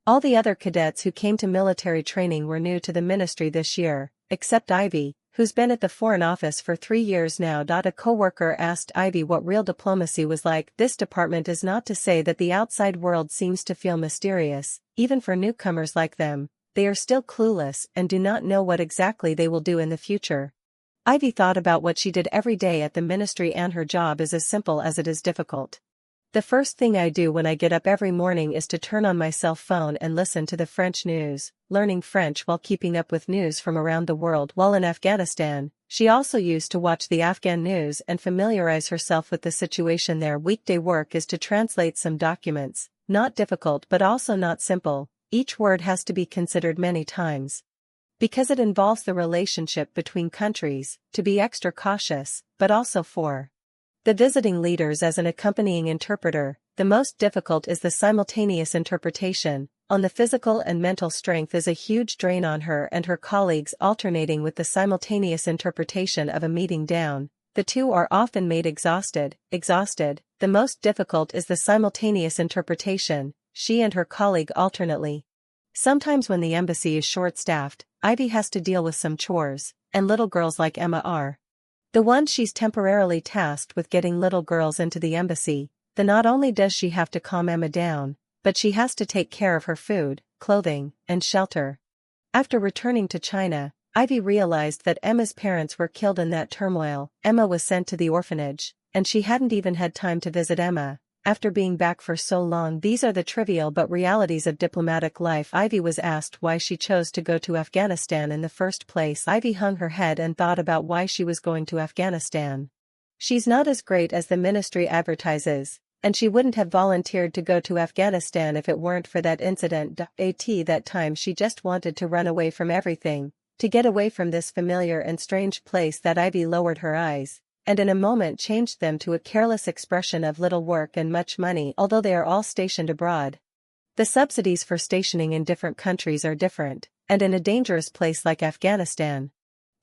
All the other cadets who came to military training were new to the ministry this year, except Ivy, who's been at the Foreign Office for 3 years now. A co-worker asked Ivy what real diplomacy was like. This department is not to say that the outside world seems to feel mysterious, even for newcomers like them. They are still clueless and do not know what exactly they will do in the future. Ivy thought about what she did every day at the ministry, and her job is as simple as it is difficult. The first thing I do when I get up every morning is to turn on my cell phone and listen to the French news, learning French while keeping up with news from around the world. While in Afghanistan, she also used to watch the Afghan news and familiarize herself with the situation there. Weekday work is to translate some documents, not difficult but also not simple. Each word has to be considered many times. Because it involves the relationship between countries, to be extra cautious, but also for the visiting leaders as an accompanying interpreter. The most difficult is the simultaneous interpretation. On the physical and mental strength is a huge drain on her and her colleagues, alternating with the simultaneous interpretation of a meeting down. The two are often made exhausted. The most difficult is the simultaneous interpretation, she and her colleague alternately. Sometimes when the embassy is short-staffed, Ivy has to deal with some chores, and little girls like Emma are the one she's temporarily tasked with getting little girls into the embassy. Not only does she have to calm Emma down, but she has to take care of her food, clothing, and shelter. After returning to China, Ivy realized that Emma's parents were killed in that turmoil. Emma was sent to the orphanage, and she hadn't even had time to visit Emma. After being back for so long, these are the trivial but realities of diplomatic life. Ivy was asked why she chose to go to Afghanistan in the first place. Ivy hung her head and thought about why she was going to Afghanistan. She's not as great as the ministry advertises, and she wouldn't have volunteered to go to Afghanistan if it weren't for that incident. That time she just wanted to run away from everything, to get away from this familiar and strange place. That Ivy lowered her eyes, and in a moment changed them to a careless expression of little work and much money. Although they are all stationed abroad, the subsidies for stationing in different countries are different, and in a dangerous place like Afghanistan,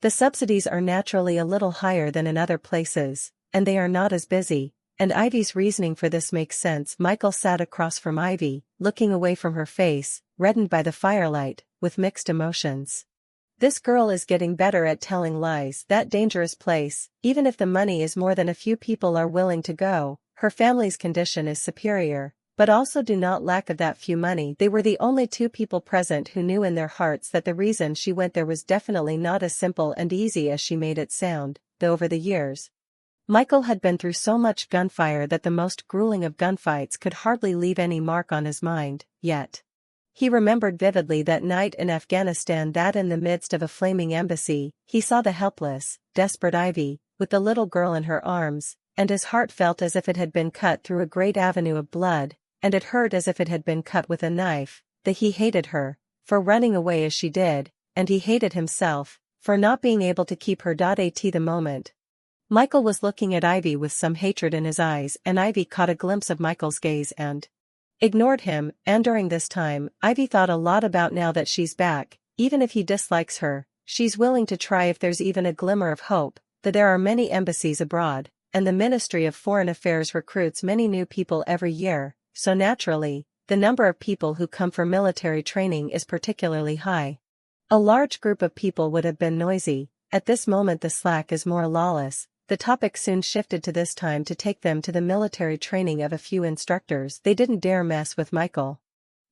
the subsidies are naturally a little higher than in other places, and they are not as busy. And Ivy's reasoning for this makes sense. Michael sat across from Ivy, looking away from her face, reddened by the firelight, with mixed emotions. This girl is getting better at telling lies. That dangerous place, even if the money is more than a few people are willing to go, her family's condition is superior, but also do not lack of that few money. They were the only two people present who knew in their hearts that the reason she went there was definitely not as simple and easy as she made it sound, though over the years, Michael had been through so much gunfire that the most grueling of gunfights could hardly leave any mark on his mind. Yet he remembered vividly that night in Afghanistan, that in the midst of a flaming embassy, he saw the helpless, desperate Ivy, with the little girl in her arms, and his heart felt as if it had been cut through a great avenue of blood, and it hurt as if it had been cut with a knife. That he hated her for running away as she did, and he hated himself for not being able to keep her. The moment Michael was looking at Ivy with some hatred in his eyes, and Ivy caught a glimpse of Michael's gaze and ignored him. And during this time, Ivy thought a lot about now that she's back, even if he dislikes her, she's willing to try if there's even a glimmer of hope. That there are many embassies abroad, and the Ministry of Foreign Affairs recruits many new people every year, so naturally, the number of people who come for military training is particularly high. A large group of people would have been noisy. At this moment the slack is more lawless. The topic soon shifted to this time to take them to the military training of a few instructors. They didn't dare mess with Michael.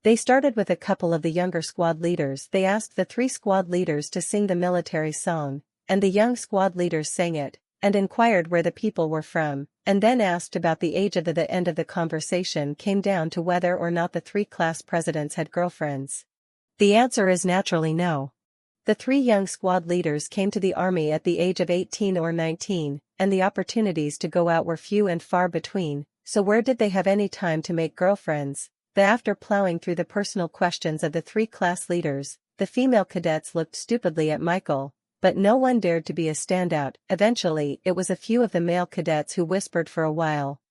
They started with a couple of the younger squad leaders. They asked the 3 squad leaders to sing the military song, and the young squad leaders sang it, and inquired where the people were from, and then asked about the age of the end of the conversation came down to whether or not the 3 class presidents had girlfriends. The answer is naturally no. The 3 young squad leaders came to the army at the age of 18 or 19, and the opportunities to go out were few and far between, so where did they have any time to make girlfriends? After plowing through the personal questions of the 3 class leaders, the female cadets looked stupidly at Michael, but no one dared to be a standout. Eventually, it was a few of the male cadets who whispered for a while.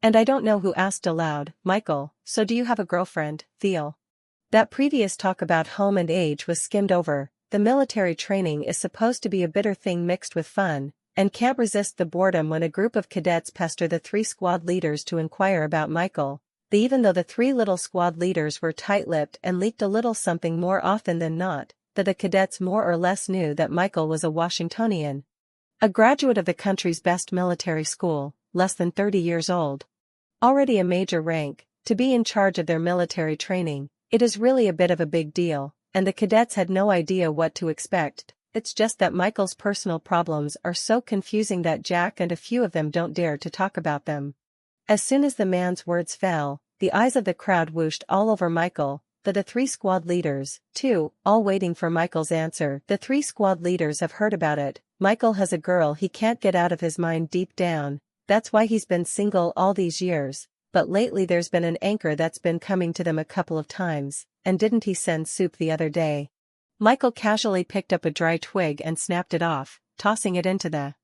And I don't know who asked aloud, Michael, so do you have a girlfriend, Theo? That previous talk about home and age was skimmed over. The military training is supposed to be a bitter thing mixed with fun, and can't resist the boredom when a group of cadets pester the 3 squad leaders to inquire about Michael. Even though the three little squad leaders were tight-lipped and leaked a little something more often than not, that the cadets more or less knew that Michael was a Washingtonian. A graduate of the country's best military school, less than 30 years old. Already a major rank, to be in charge of their military training, it is really a bit of a big deal, and the cadets had no idea what to expect. It's just that Michael's personal problems are so confusing that Jack and a few of them don't dare to talk about them. As soon as the man's words fell, the eyes of the crowd whooshed all over Michael, the three squad leaders, too, all waiting for Michael's answer. The three squad leaders have heard about it. Michael has a girl he can't get out of his mind deep down, that's why he's been single all these years, but lately there's been an anchor that's been coming to them a couple of times, and didn't he send soup the other day? Michael casually picked up a dry twig and snapped it off, tossing it into the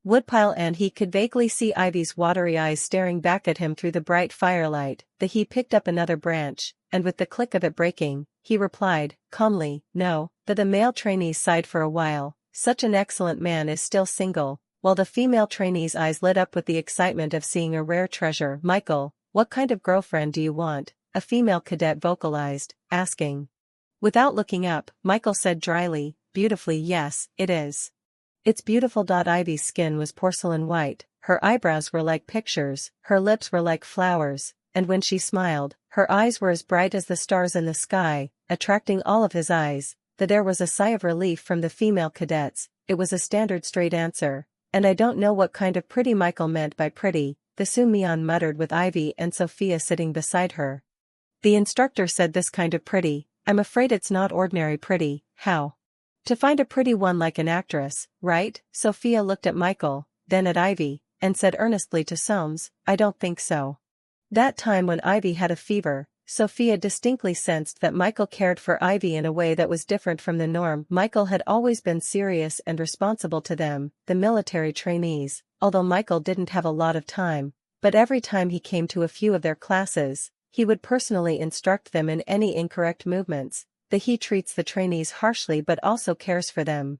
woodpile, and he could vaguely see Ivy's watery eyes staring back at him through the bright firelight. He picked up another branch, and with the click of it breaking, he replied, calmly, no. The male trainees sighed for a while. Such an excellent man is still single, while the female trainee's eyes lit up with the excitement of seeing a rare treasure. Michael, what kind of girlfriend do you want? A female cadet vocalized, asking. Without looking up, Michael said dryly, beautifully, yes, it is. It's beautiful. Ivy's skin was porcelain white, her eyebrows were like pictures, her lips were like flowers, and when she smiled, her eyes were as bright as the stars in the sky, attracting all of his eyes. There was a sigh of relief from the female cadets. It was a standard straight answer, and I don't know what kind of pretty Michael meant by pretty, the Sumian muttered with Ivy and Sophia sitting beside her. The instructor said this kind of pretty, I'm afraid it's not ordinary pretty. How? To find a pretty one like an actress, right? Sophia looked at Michael, then at Ivy, and said earnestly to Soames, I don't think so. That time when Ivy had a fever, Sophia distinctly sensed that Michael cared for Ivy in a way that was different from the norm. Michael had always been serious and responsible to them, the military trainees, although Michael didn't have a lot of time, but every time he came to a few of their classes, he would personally instruct them in any incorrect movements. He treats the trainees harshly but also cares for them.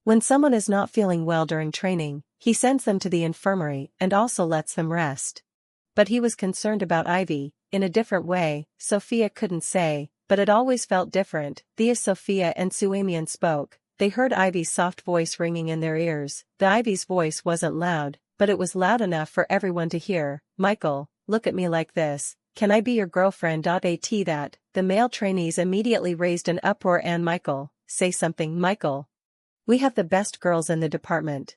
When someone is not feeling well during training, he sends them to the infirmary and also lets them rest. But he was concerned about Ivy, in a different way. Sophia couldn't say, but it always felt different. As Sophia and Suamian spoke, they heard Ivy's soft voice ringing in their ears. Ivy's voice wasn't loud, but it was loud enough for everyone to hear. Michael, look at me like this. Can I be your girlfriend? That, the male trainees immediately raised an uproar. And Michael, say something. Michael. We have the best girls in the department.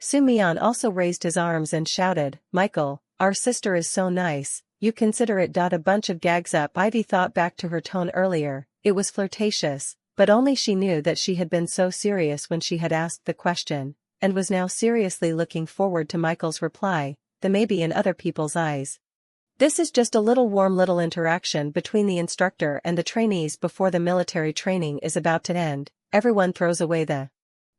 Sumian also raised his arms and shouted, Michael, our sister is so nice, you consider it. A bunch of gags up. Ivy thought back to her tone earlier, it was flirtatious, but only she knew that she had been so serious when she had asked the question, and was now seriously looking forward to Michael's reply, the maybe in other people's eyes. This is just a warm little interaction between the instructor and the trainees before the military training is about to end. Everyone throws away the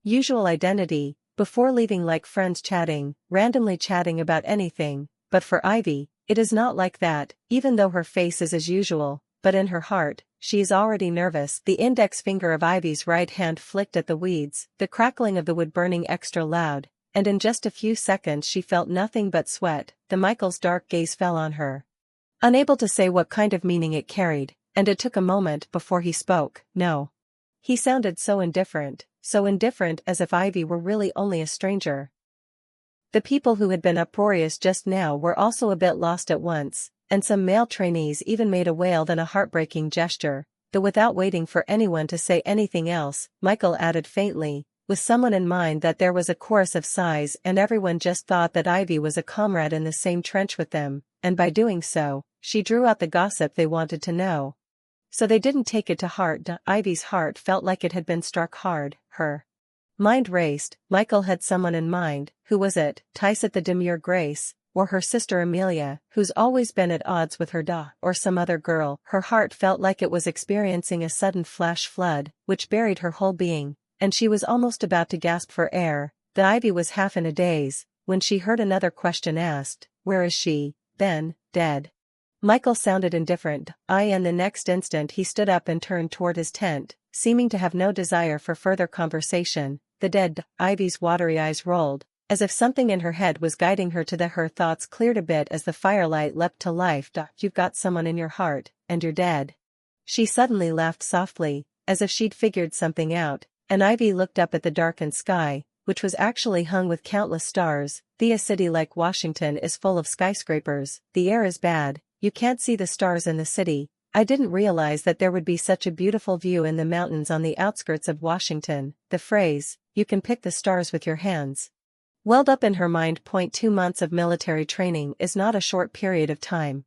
usual identity, before leaving like friends chatting, randomly chatting about anything, but for Ivy, it is not like that, even though her face is as usual, but in her heart, she is already nervous. The index finger of Ivy's right hand flicked at the weeds, the crackling of the wood burning extra loud, and in just a few seconds she felt nothing but sweat. Michael's dark gaze fell on her. Unable to say what kind of meaning it carried, and it took a moment before he spoke, no. He sounded so indifferent as if Ivy were really only a stranger. The people who had been uproarious just now were also a bit lost at once, and some male trainees even made a wail then a heartbreaking gesture, though without waiting for anyone to say anything else, Michael added faintly, with someone in mind, that there was a chorus of sighs and everyone just thought that Ivy was a comrade in the same trench with them, and by doing so, she drew out the gossip they wanted to know. So they didn't take it to heart. Ivy's heart felt like it had been struck hard, her mind raced. Michael had someone in mind. Who was it? Tyset the demure Grace, or her sister Amelia, who's always been at odds with her, or some other girl? Her heart felt like it was experiencing a sudden flash flood, which buried her whole being, and she was almost about to gasp for air. Ivy was half in a daze, when she heard another question asked, where is she? Then, dead. Michael sounded indifferent, and the next instant he stood up and turned toward his tent, seeming to have no desire for further conversation. The dead. Ivy's watery eyes rolled, as if something in her head was guiding her her thoughts cleared a bit as the firelight leapt to life. You've got someone in your heart, and you're dead. She suddenly laughed softly, as if she'd figured something out, and Ivy looked up at the darkened sky, which was actually hung with countless stars. A city like Washington is full of skyscrapers, the air is bad, you can't see the stars in the city. I didn't realize that there would be such a beautiful view in the mountains on the outskirts of Washington. The phrase, "you can pick the stars with your hands," welled up in her mind. 2 months of military training is not a short period of time.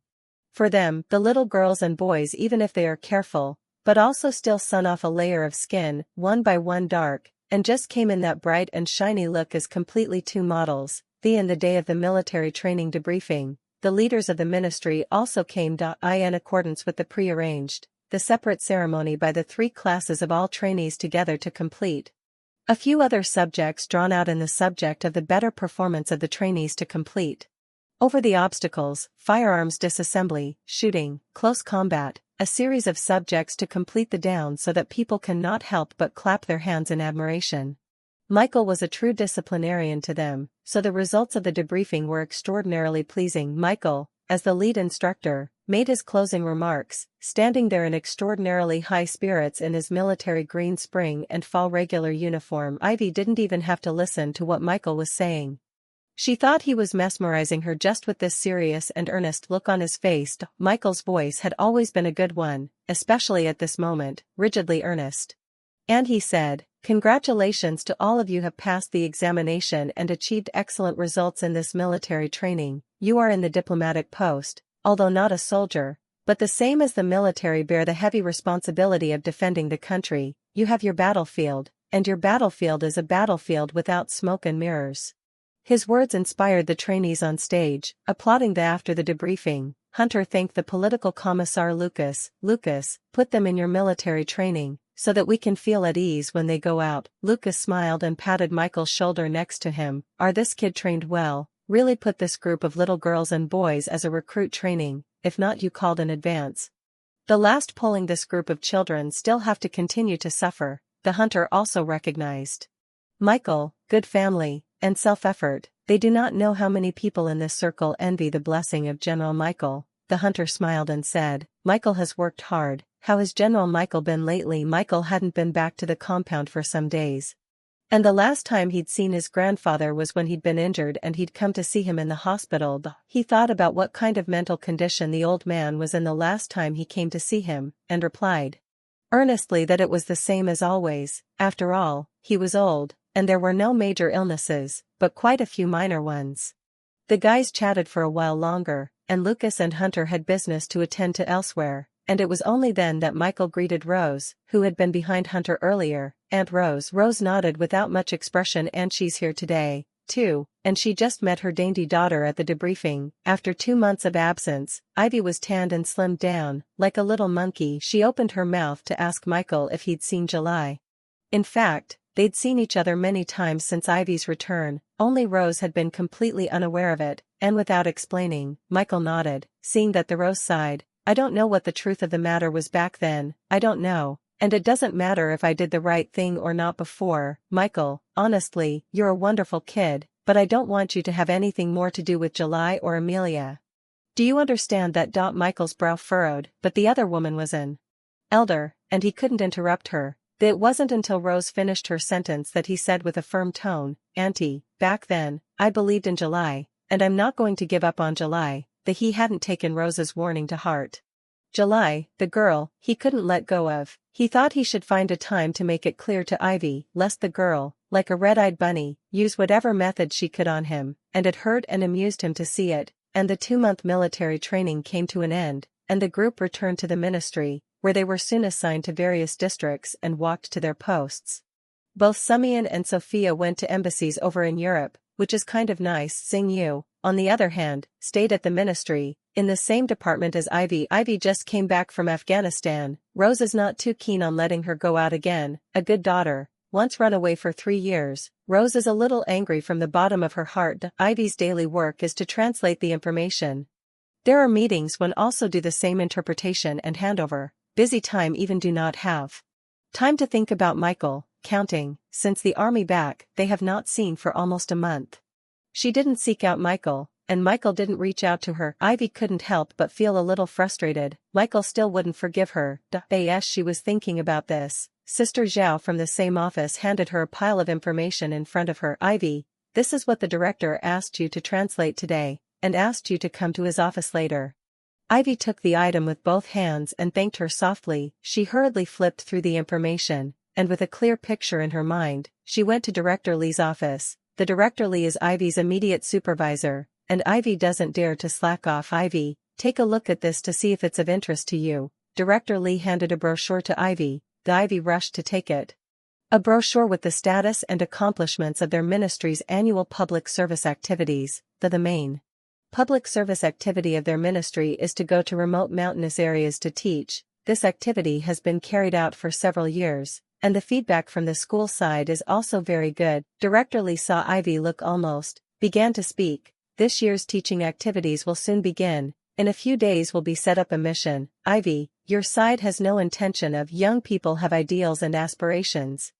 For them, the little girls and boys, even if they are careful, but also still sun off a layer of skin, one by one dark, and just came in that bright and shiny look as completely two models. In the day of the military training debriefing, the leaders of the ministry also came. In accordance with the prearranged, the separate ceremony by the 3 classes of all trainees together to complete a few other subjects drawn out in the subject of the better performance of the trainees to complete over the obstacles, firearms disassembly, shooting, close combat, a series of subjects to complete the down so that people cannot help but clap their hands in admiration. Michael was a true disciplinarian to them, so the results of the debriefing were extraordinarily pleasing. Michael, as the lead instructor, made his closing remarks, standing there in extraordinarily high spirits in his military green spring and fall regular uniform. Ivy didn't even have to listen to what Michael was saying. She thought he was mesmerizing her just with this serious and earnest look on his face. Michael's voice had always been a good one, especially at this moment, rigidly earnest. And he said, "Congratulations to all of you have passed the examination and achieved excellent results in this military training. You are in the diplomatic post, although not a soldier, but the same as the military bear the heavy responsibility of defending the country. You have your battlefield, and your battlefield is a battlefield without smoke and mirrors." His words inspired the trainees on stage, applauding. After the debriefing, Hunter thanked the political commissar Lucas. "Lucas, put them in your military training, so that we can feel at ease when they go out." Lucas smiled and patted Michael's shoulder next to him. "Are this kid trained well? Really put this group of little girls and boys as a recruit training, if not you called in advance. The last pulling this group of children still have to continue to suffer." The Hunter also recognized Michael, good family, and self-effort. "They do not know how many people in this circle envy the blessing of General Michael." The Hunter smiled and said, "Michael has worked hard. How has General Michael been lately?" Michael hadn't been back to the compound for some days. And the last time he'd seen his grandfather was when he'd been injured and he'd come to see him in the hospital. He thought about what kind of mental condition the old man was in the last time he came to see him, and replied earnestly that it was the same as always. After all, he was old, and there were no major illnesses, but quite a few minor ones. The guys chatted for a while longer, and Lucas and Hunter had business to attend to elsewhere, and it was only then that Michael greeted Rose, who had been behind Hunter earlier. "Aunt Rose." Rose nodded without much expression. "And she's here today, too, and she just met her dainty daughter at the debriefing." After 2 months of absence, Ivy was tanned and slimmed down, like a little monkey. She opened her mouth to ask Michael if he'd seen July. In fact, they'd seen each other many times since Ivy's return, only Rose had been completely unaware of it, and without explaining, Michael nodded, seeing that the Rose sighed. "I don't know what the truth of the matter was back then, I don't know, and it doesn't matter if I did the right thing or not before. Michael, honestly, you're a wonderful kid, but I don't want you to have anything more to do with July or Amelia. Do you understand that?" Michael's brow furrowed, but the other woman was an elder, and he couldn't interrupt her. It wasn't until Rose finished her sentence that he said with a firm tone, "Auntie, back then, I believed in July, and I'm not going to give up on July." He hadn't taken Rose's warning to heart. July, the girl, he couldn't let go of. He thought he should find a time to make it clear to Ivy, lest the girl, like a red-eyed bunny, use whatever method she could on him, and it hurt and amused him to see it. And the 2-month military training came to an end, and the group returned to the ministry, where they were soon assigned to various districts and walked to their posts. Both Sumian and Sophia went to embassies over in Europe, which is kind of nice. Xing, on the other hand, stayed at the ministry, in the same department as Ivy. Ivy just came back from Afghanistan. Rose is not too keen on letting her go out again, a good daughter, once run away for 3 years. Rose is a little angry from the bottom of her heart. Ivy's daily work is to translate the information. There are meetings when also do the same interpretation and handover. Busy time, even do not have time to think about Michael. Counting, since the army back, they have not seen for almost a month. She didn't seek out Michael, and Michael didn't reach out to her. Ivy couldn't help but feel a little frustrated. Michael still wouldn't forgive her. As she was thinking about this, Sister Zhao from the same office handed her a pile of information in front of her. Ivy, this is what the director asked you to translate today, and asked you to come to his office later. Ivy took the item with both hands and thanked her softly. She hurriedly flipped through the information, and with a clear picture in her mind, she went to Director Lee's office. The Director Lee is Ivy's immediate supervisor, and Ivy doesn't dare to slack off. Ivy, take a look at this to see if it's of interest to you. Director Lee handed a brochure to Ivy. Ivy rushed to take it. A brochure with the status and accomplishments of their ministry's annual public service activities. The main public service activity of their ministry is to go to remote mountainous areas to teach. This activity has been carried out for several years, and the feedback from the school side is also very good. Director Lee saw Ivy look almost, began to speak. This year's teaching activities will soon begin. In a few days will be set up a mission. Ivy, your side has no intention of young people have ideals and aspirations,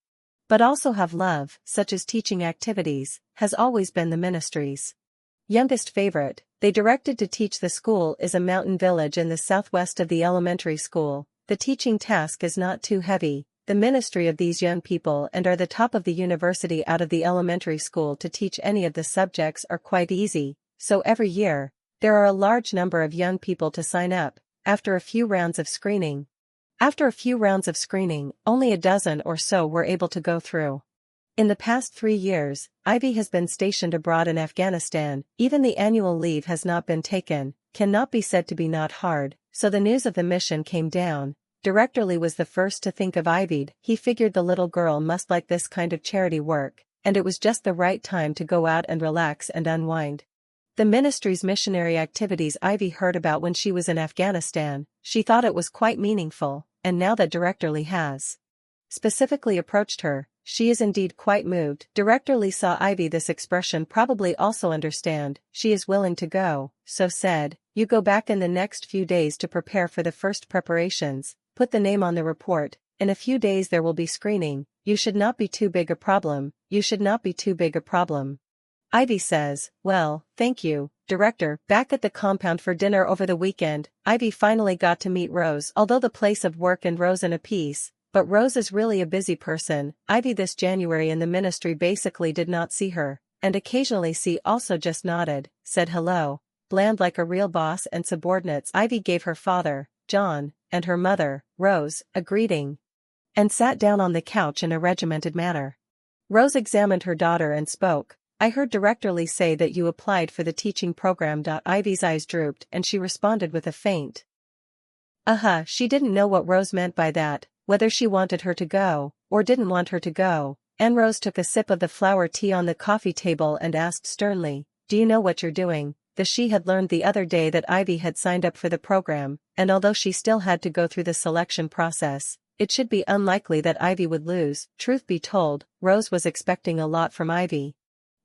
but also have love, such as teaching activities, has always been the ministry's youngest favorite. They directed to teach. The school is a mountain village in the southwest of the elementary school. The teaching task is not too heavy. The ministry of these young people and are the top of the university out of the elementary school to teach any of the subjects are quite easy, so every year, there are a large number of young people to sign up. After a few rounds of screening, only a dozen or so were able to go through. In the past 3 years, Ivy has been stationed abroad in Afghanistan. Even the annual leave has not been taken, cannot be said to be not hard, so the news of the mission came down. Director Lee was the first to think of Ivy. He figured the little girl must like this kind of charity work, and it was just the right time to go out and relax and unwind. The ministry's missionary activities Ivy heard about when she was in Afghanistan. She thought it was quite meaningful, and now that Director Lee has specifically approached her, she is indeed quite moved. Director Lee saw Ivy this expression probably also understand. She is willing to go, so said, you go back in the next few days to prepare for the first preparations. Put the name on the report. In a few days there will be screening. You should not be too big a problem. Ivy says, well, thank you, Director. Back at the compound for dinner over the weekend, Ivy finally got to meet Rose. Although the place of work and Rose in a piece, but Rose is really a busy person. Ivy this January in the ministry basically did not see her, and occasionally also just nodded, said hello, bland like a real boss and subordinates. Ivy gave her father, John, and her mother, Rose, a greeting, and sat down on the couch in a regimented manner. Rose examined her daughter and spoke. I heard Director Lee say that you applied for the teaching program. Ivy's eyes drooped and she responded with a faint She didn't know what Rose meant by that, whether she wanted her to go, or didn't want her to go. And Rose took a sip of the flower tea on the coffee table and asked sternly, do you know what you're doing? She had learned the other day that Ivy had signed up for the program, and although she still had to go through the selection process, it should be unlikely that Ivy would lose. Truth be told, Rose was expecting a lot from Ivy.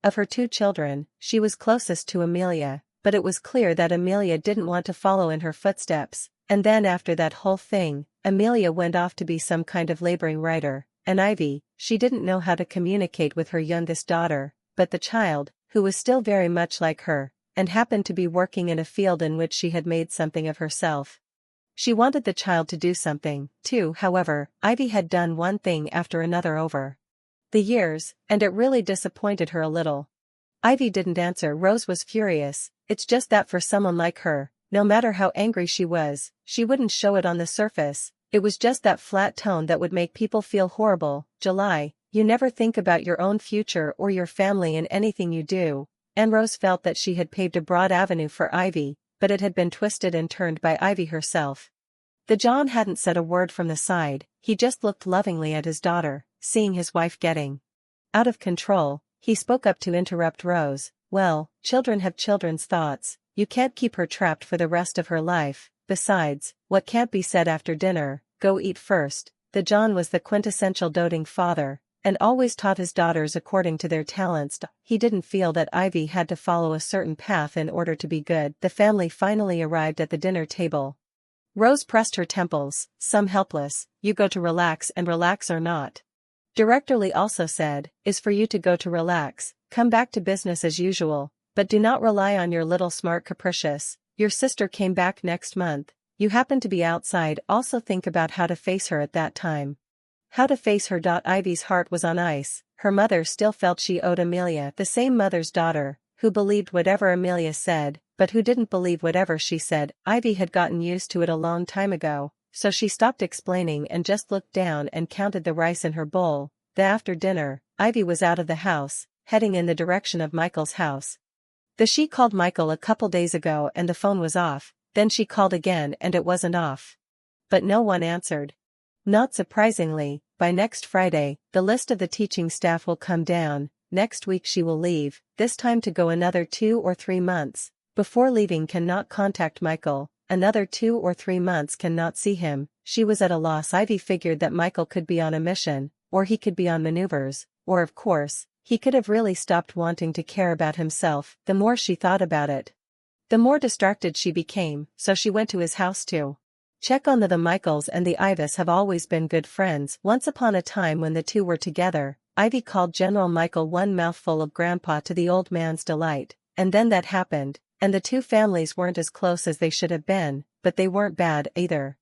Of her 2 children, she was closest to Amelia, but it was clear that Amelia didn't want to follow in her footsteps, and then after that whole thing, Amelia went off to be some kind of laboring writer, and Ivy, she didn't know how to communicate with her youngest daughter, but the child, who was still very much like her, and happened to be working in a field in which she had made something of herself. She wanted the child to do something, too. However, Ivy had done one thing after another over the years, and it really disappointed her a little. Ivy didn't answer. Rose was furious. It's just that for someone like her, no matter how angry she was, she wouldn't show it on the surface. It was just that flat tone that would make people feel horrible. July, you never think about your own future or your family in anything you do. And Rose felt that she had paved a broad avenue for Ivy, but it had been twisted and turned by Ivy herself. The John hadn't said a word from the side. He just looked lovingly at his daughter, seeing his wife getting out of control. He spoke up to interrupt Rose. Well, children have children's thoughts. You can't keep her trapped for the rest of her life. Besides, what can't be said after dinner, go eat first. The John was the quintessential doting father, and always taught his daughters according to their talents. He didn't feel that Ivy had to follow a certain path in order to be good. The family finally arrived at the dinner table. Rose pressed her temples, some helpless. You go to relax or not. Director Lee also said, is for you to go to relax. Come back to business as usual, but do not rely on your little smart capricious. Your sister came back next month. You happen to be outside. Also think about how to face her at that time. How to face her. Ivy's heart was on ice. Her mother still felt she owed Amelia, the same mother's daughter, who believed whatever Amelia said, but who didn't believe whatever she said. Ivy had gotten used to it a long time ago, so she stopped explaining and just looked down and counted the rice in her bowl. After dinner, Ivy was out of the house, heading in the direction of Michael's house. She called Michael a couple days ago and the phone was off, then she called again and it wasn't off. But no one answered. Not surprisingly, by next Friday, the list of the teaching staff will come down. Next week she will leave, this time to go another 2 or 3 months. Before leaving cannot contact Michael, another 2 or 3 months cannot see him. She was at a loss. Ivy figured that Michael could be on a mission, or he could be on maneuvers, or of course, he could have really stopped wanting to care about himself. The more she thought about it, the more distracted she became, so she went to his house to check on the Michaels. And the Ives have always been good friends. Once upon a time when the two were together, Ivy called General Michael one mouthful of grandpa to the old man's delight, and then that happened, and the two families weren't as close as they should have been, but they weren't bad either.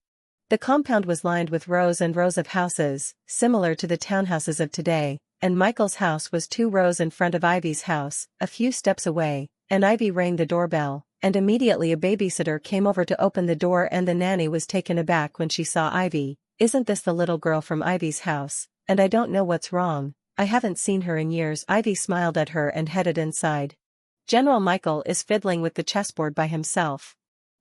The compound was lined with rows and rows of houses, similar to the townhouses of today, and Michael's house was 2 rows in front of Ivy's house, a few steps away, and Ivy rang the doorbell, and immediately a babysitter came over to open the door, and the nanny was taken aback when she saw Ivy. Isn't this the little girl from Ivy's house? And I don't know what's wrong. I haven't seen her in years. Ivy smiled at her and headed inside. General Michael is fiddling with the chessboard by himself.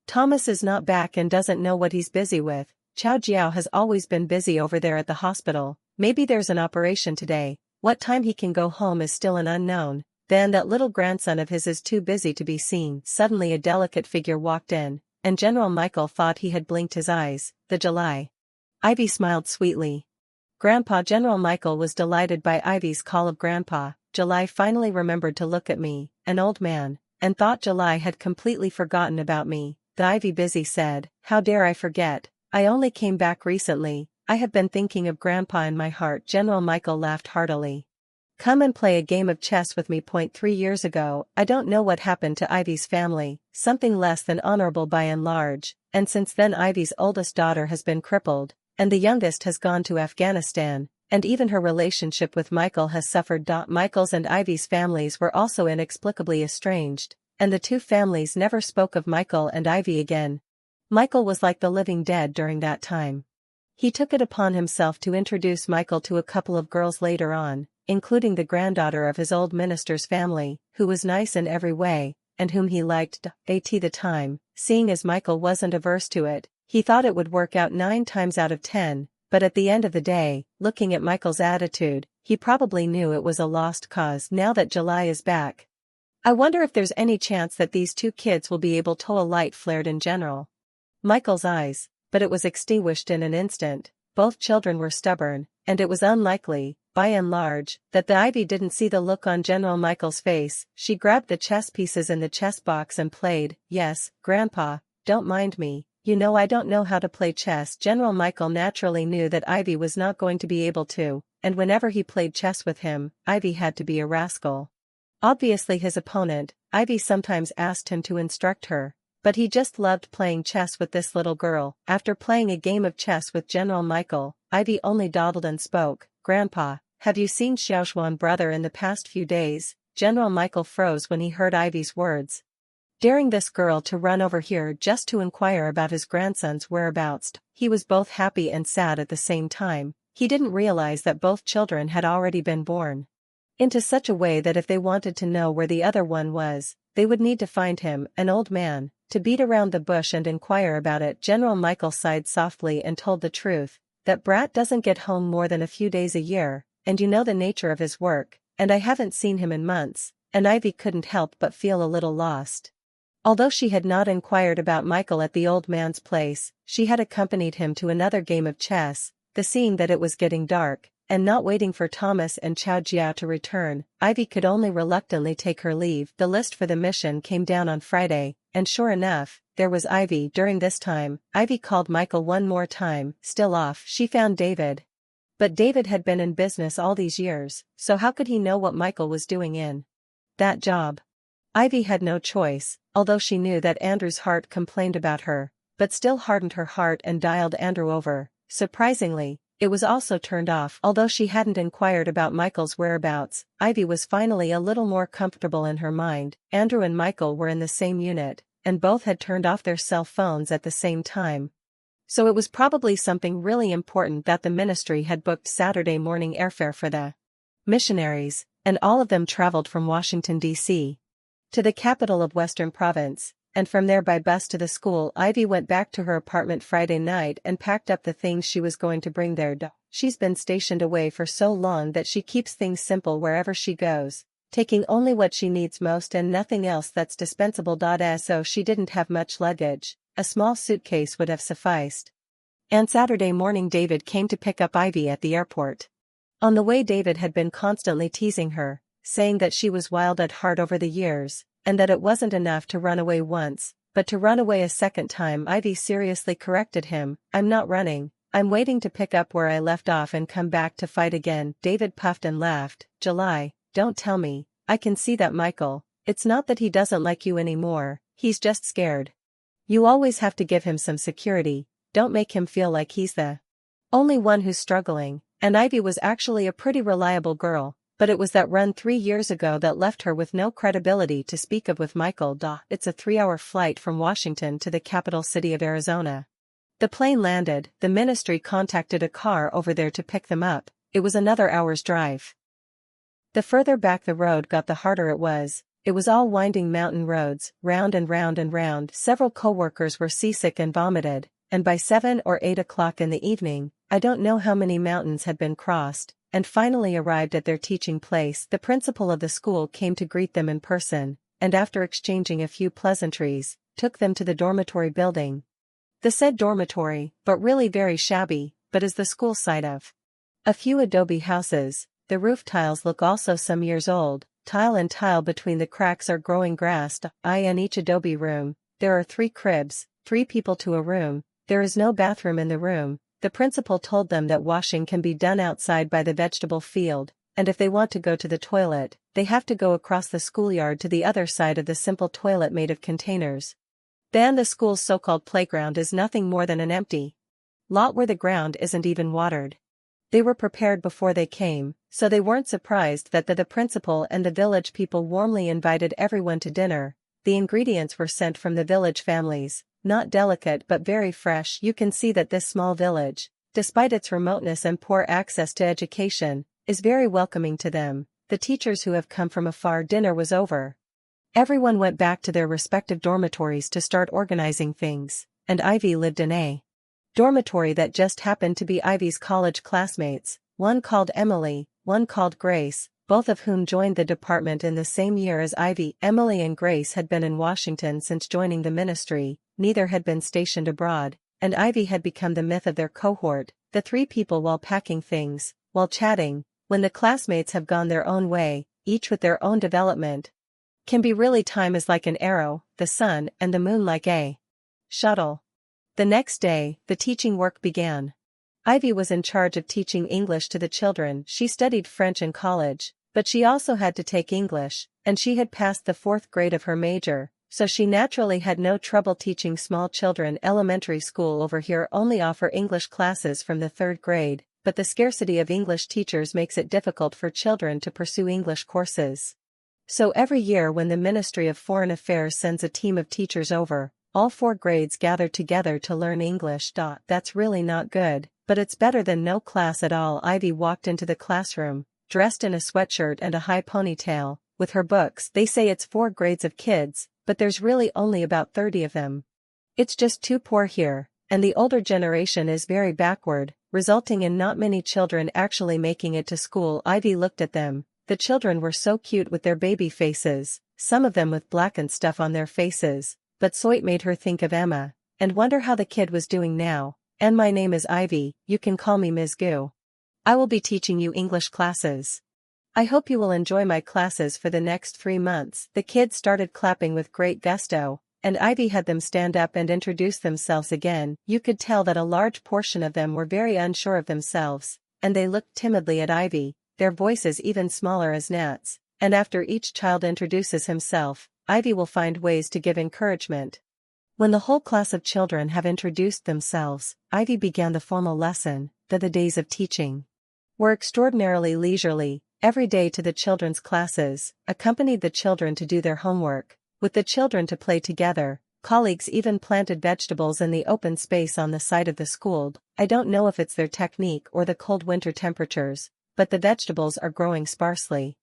Thomas is not back and doesn't know what he's busy with. Chow Jiao has always been busy over there at the hospital. Maybe there's an operation today. What time he can go home is still an unknown. Then that little grandson of his is too busy to be seen. Suddenly a delicate figure walked in, and General Michael thought he had blinked his eyes. The July. Ivy smiled sweetly. Grandpa. General Michael was delighted by Ivy's call of Grandpa. July finally remembered to look at me, an old man, and thought July had completely forgotten about me. The Ivy busy said, how dare I forget? I only came back recently. I have been thinking of Grandpa in my heart. General Michael laughed heartily. Come and play a game of chess with me. 3 years ago, I don't know what happened to Ivy's family, something less than honorable by and large, and since then Ivy's oldest daughter has been crippled, and the youngest has gone to Afghanistan, and even her relationship with Michael has suffered. Michael's and Ivy's families were also inexplicably estranged, and the two families never spoke of Michael and Ivy again. Michael was like the living dead during that time. He took it upon himself to introduce Michael to a couple of girls later on, including the granddaughter of his old minister's family, who was nice in every way, and whom he liked. At the time, seeing as Michael wasn't averse to it, he thought it would work out 9 times out of 10, but at the end of the day, looking at Michael's attitude, he probably knew it was a lost cause now that July is back. I wonder if there's any chance that these 2 kids will be able to. A light flared in General Michael's eyes, but it was extinguished in an instant. Both children were stubborn, and it was unlikely, by and large, that the Ivy didn't see the look on General Michael's face. She grabbed the chess pieces in the chess box and played. Yes, Grandpa, don't mind me. You know I don't know how to play chess. General Michael naturally knew that Ivy was not going to be able to, and whenever he played chess with him, Ivy had to be a rascal. Obviously his opponent, Ivy sometimes asked him to instruct her, but he just loved playing chess with this little girl. After playing a game of chess with General Michael, Ivy only dawdled and spoke. Grandpa, have you seen Xiaoshuan brother in the past few days? General Michael froze when he heard Ivy's words. Daring this girl to run over here just to inquire about his grandson's whereabouts. He was both happy and sad at the same time. He didn't realize that both children had already been born into such a way that if they wanted to know where the other one was, they would need to find him, an old man, to beat around the bush and inquire about it. General Michael sighed softly and told the truth. That brat doesn't get home more than a few days a year, and you know the nature of his work, and I haven't seen him in months, and Ivy couldn't help but feel a little lost. Although she had not inquired about Michael at the old man's place, she had accompanied him to another game of chess. Seeing that it was getting dark, and not waiting for Thomas and Chow Jiao to return, Ivy could only reluctantly take her leave. The list for the mission came down on Friday, and sure enough, there was Ivy. During this time, Ivy called Michael one more time. Still off, she found David. But David had been in business all these years, so how could he know what Michael was doing in That job. Ivy had no choice, although she knew that Andrew's heart complained about her, but still hardened her heart and dialed Andrew over. Surprisingly, it was also turned off. Although she hadn't inquired about Michael's whereabouts, Ivy was finally a little more comfortable in her mind. Andrew and Michael were in the same unit, and both had turned off their cell phones at the same time. So it was probably something really important that the ministry had booked Saturday morning airfare for the missionaries, and all of them traveled from Washington, D.C. to the capital of Western Province, and from there by bus to the school. Ivy went back to her apartment Friday night and packed up the things she was going to bring there. She's been stationed away for so long that she keeps things simple wherever she goes, taking only what she needs most and nothing else that's dispensable. So she didn't have much luggage, a small suitcase would have sufficed. And Saturday morning David came to pick up Ivy at the airport. On the way David had been constantly teasing her, saying that she was wild at heart over the years, and that it wasn't enough to run away once, but to run away a second time. Ivy seriously corrected him, "I'm not running, I'm waiting to pick up where I left off and come back to fight again." David puffed and laughed. "July, don't tell me, I can see that Michael, it's not that he doesn't like you anymore, he's just scared. You always have to give him some security, don't make him feel like he's the only one who's struggling." And Ivy was actually a pretty reliable girl, but it was that run 3 years ago that left her with no credibility to speak of with Michael. It's a 3-hour flight from Washington to the capital city of Arizona. The plane landed, the ministry contacted a car over there to pick them up. It was another hour's drive. The further back the road got, the harder it was. It was all winding mountain roads, round and round and round. Several co-workers were seasick and vomited, and by 7 or 8 o'clock in the evening, I don't know how many mountains had been crossed, and finally arrived at their teaching place. The principal of the school came to greet them in person, and after exchanging a few pleasantries, took them to the dormitory building. The said dormitory, but really very shabby, but is the school site of a few adobe houses. The roof tiles look also some years old, tile and tile between the cracks are growing grass. In each adobe room, there are 3 cribs, 3 people to a room. There is no bathroom in the room. The principal told them that washing can be done outside by the vegetable field, and if they want to go to the toilet, they have to go across the schoolyard to the other side of the simple toilet made of containers. Then the school's so-called playground is nothing more than an empty lot where the ground isn't even watered. They were prepared before they came, so they weren't surprised that the principal and the village people warmly invited everyone to dinner. The ingredients were sent from the village families. Not delicate but very fresh. You can see that this small village, despite its remoteness and poor access to education, is very welcoming to them. The teachers who have come from afar. Dinner was over. Everyone went back to their respective dormitories to start organizing things, and Ivy lived in a dormitory that just happened to be Ivy's college classmates, one called Emily, one called Grace, both of whom joined the department in the same year as Ivy. Emily and Grace had been in Washington since joining the ministry. Neither had been stationed abroad, and Ivy had become the myth of their cohort. The 3 people, while packing things, while chatting, when the classmates have gone their own way, each with their own development, can be really. Time is like an arrow, the sun and the moon like a shuttle. The next day, the teaching work began. Ivy was in charge of teaching English to the children. She studied French in college, but she also had to take English, and she had passed the 4th grade of her major. So she naturally had no trouble teaching small children. Elementary school over here only offer English classes from the 3rd grade, but the scarcity of English teachers makes it difficult for children to pursue English courses. So every year when the Ministry of Foreign Affairs sends a team of teachers over, all 4 grades gather together to learn English. That's really not good, but it's better than no class at all. Ivy walked into the classroom, dressed in a sweatshirt and a high ponytail, with her books. They say it's 4 grades of kids, but there's really only about 30 of them. It's just too poor here, and the older generation is very backward, resulting in not many children actually making it to school. Ivy looked at them. The children were so cute with their baby faces, some of them with blackened stuff on their faces, but Soit made her think of Emma, and wonder how the kid was doing now. "And my name is Ivy, you can call me Ms. Gu. I will be teaching you English classes. I hope you will enjoy my classes for the next 3 months." The kids started clapping with great gusto, and Ivy had them stand up and introduce themselves again. You could tell that a large portion of them were very unsure of themselves, and they looked timidly at Ivy, their voices even smaller as gnats. and after each child introduces himself, Ivy will find ways to give encouragement. When the whole class of children have introduced themselves, Ivy began the formal lesson. The days of teaching were extraordinarily leisurely. Every day to the children's classes, accompanied the children to do their homework, with the children to play together. Colleagues even planted vegetables in the open space on the side of the school. I don't know if it's their technique or the cold winter temperatures, but the vegetables are growing sparsely.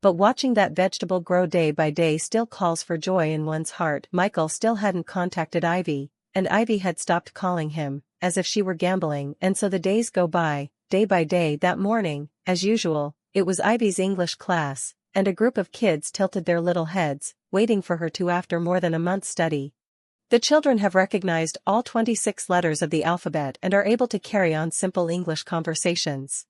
But watching that vegetable grow day by day still calls for joy in one's heart. Michael still hadn't contacted Ivy, and Ivy had stopped calling him, as if she were gambling, and so the days go by, day by day. That morning, as usual, it was Ivy's English class, and a group of kids tilted their little heads, waiting for her to after more than a month's study. The children have recognized all 26 letters of the alphabet and are able to carry on simple English conversations.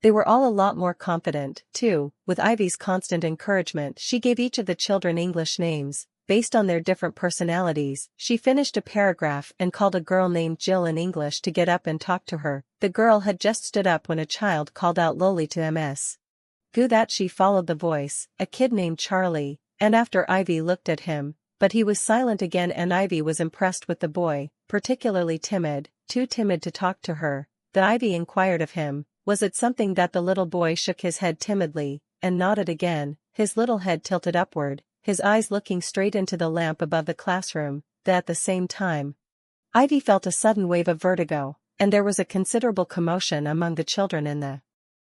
They were all a lot more confident, too. With Ivy's constant encouragement, she gave each of the children English names, based on their different personalities. She finished a paragraph and called a girl named Jill in English to get up and talk to her. The girl had just stood up when a child called out lowly to Ms. Gu that she followed the voice, a kid named Charlie, and after Ivy looked at him, but he was silent again, and Ivy was impressed with the boy, particularly timid, too timid to talk to her. The Ivy inquired of him, was it something that the little boy shook his head timidly, and nodded again, his little head tilted upward, his eyes looking straight into the lamp above the classroom. At the same time, Ivy felt a sudden wave of vertigo, and there was a considerable commotion among the children in the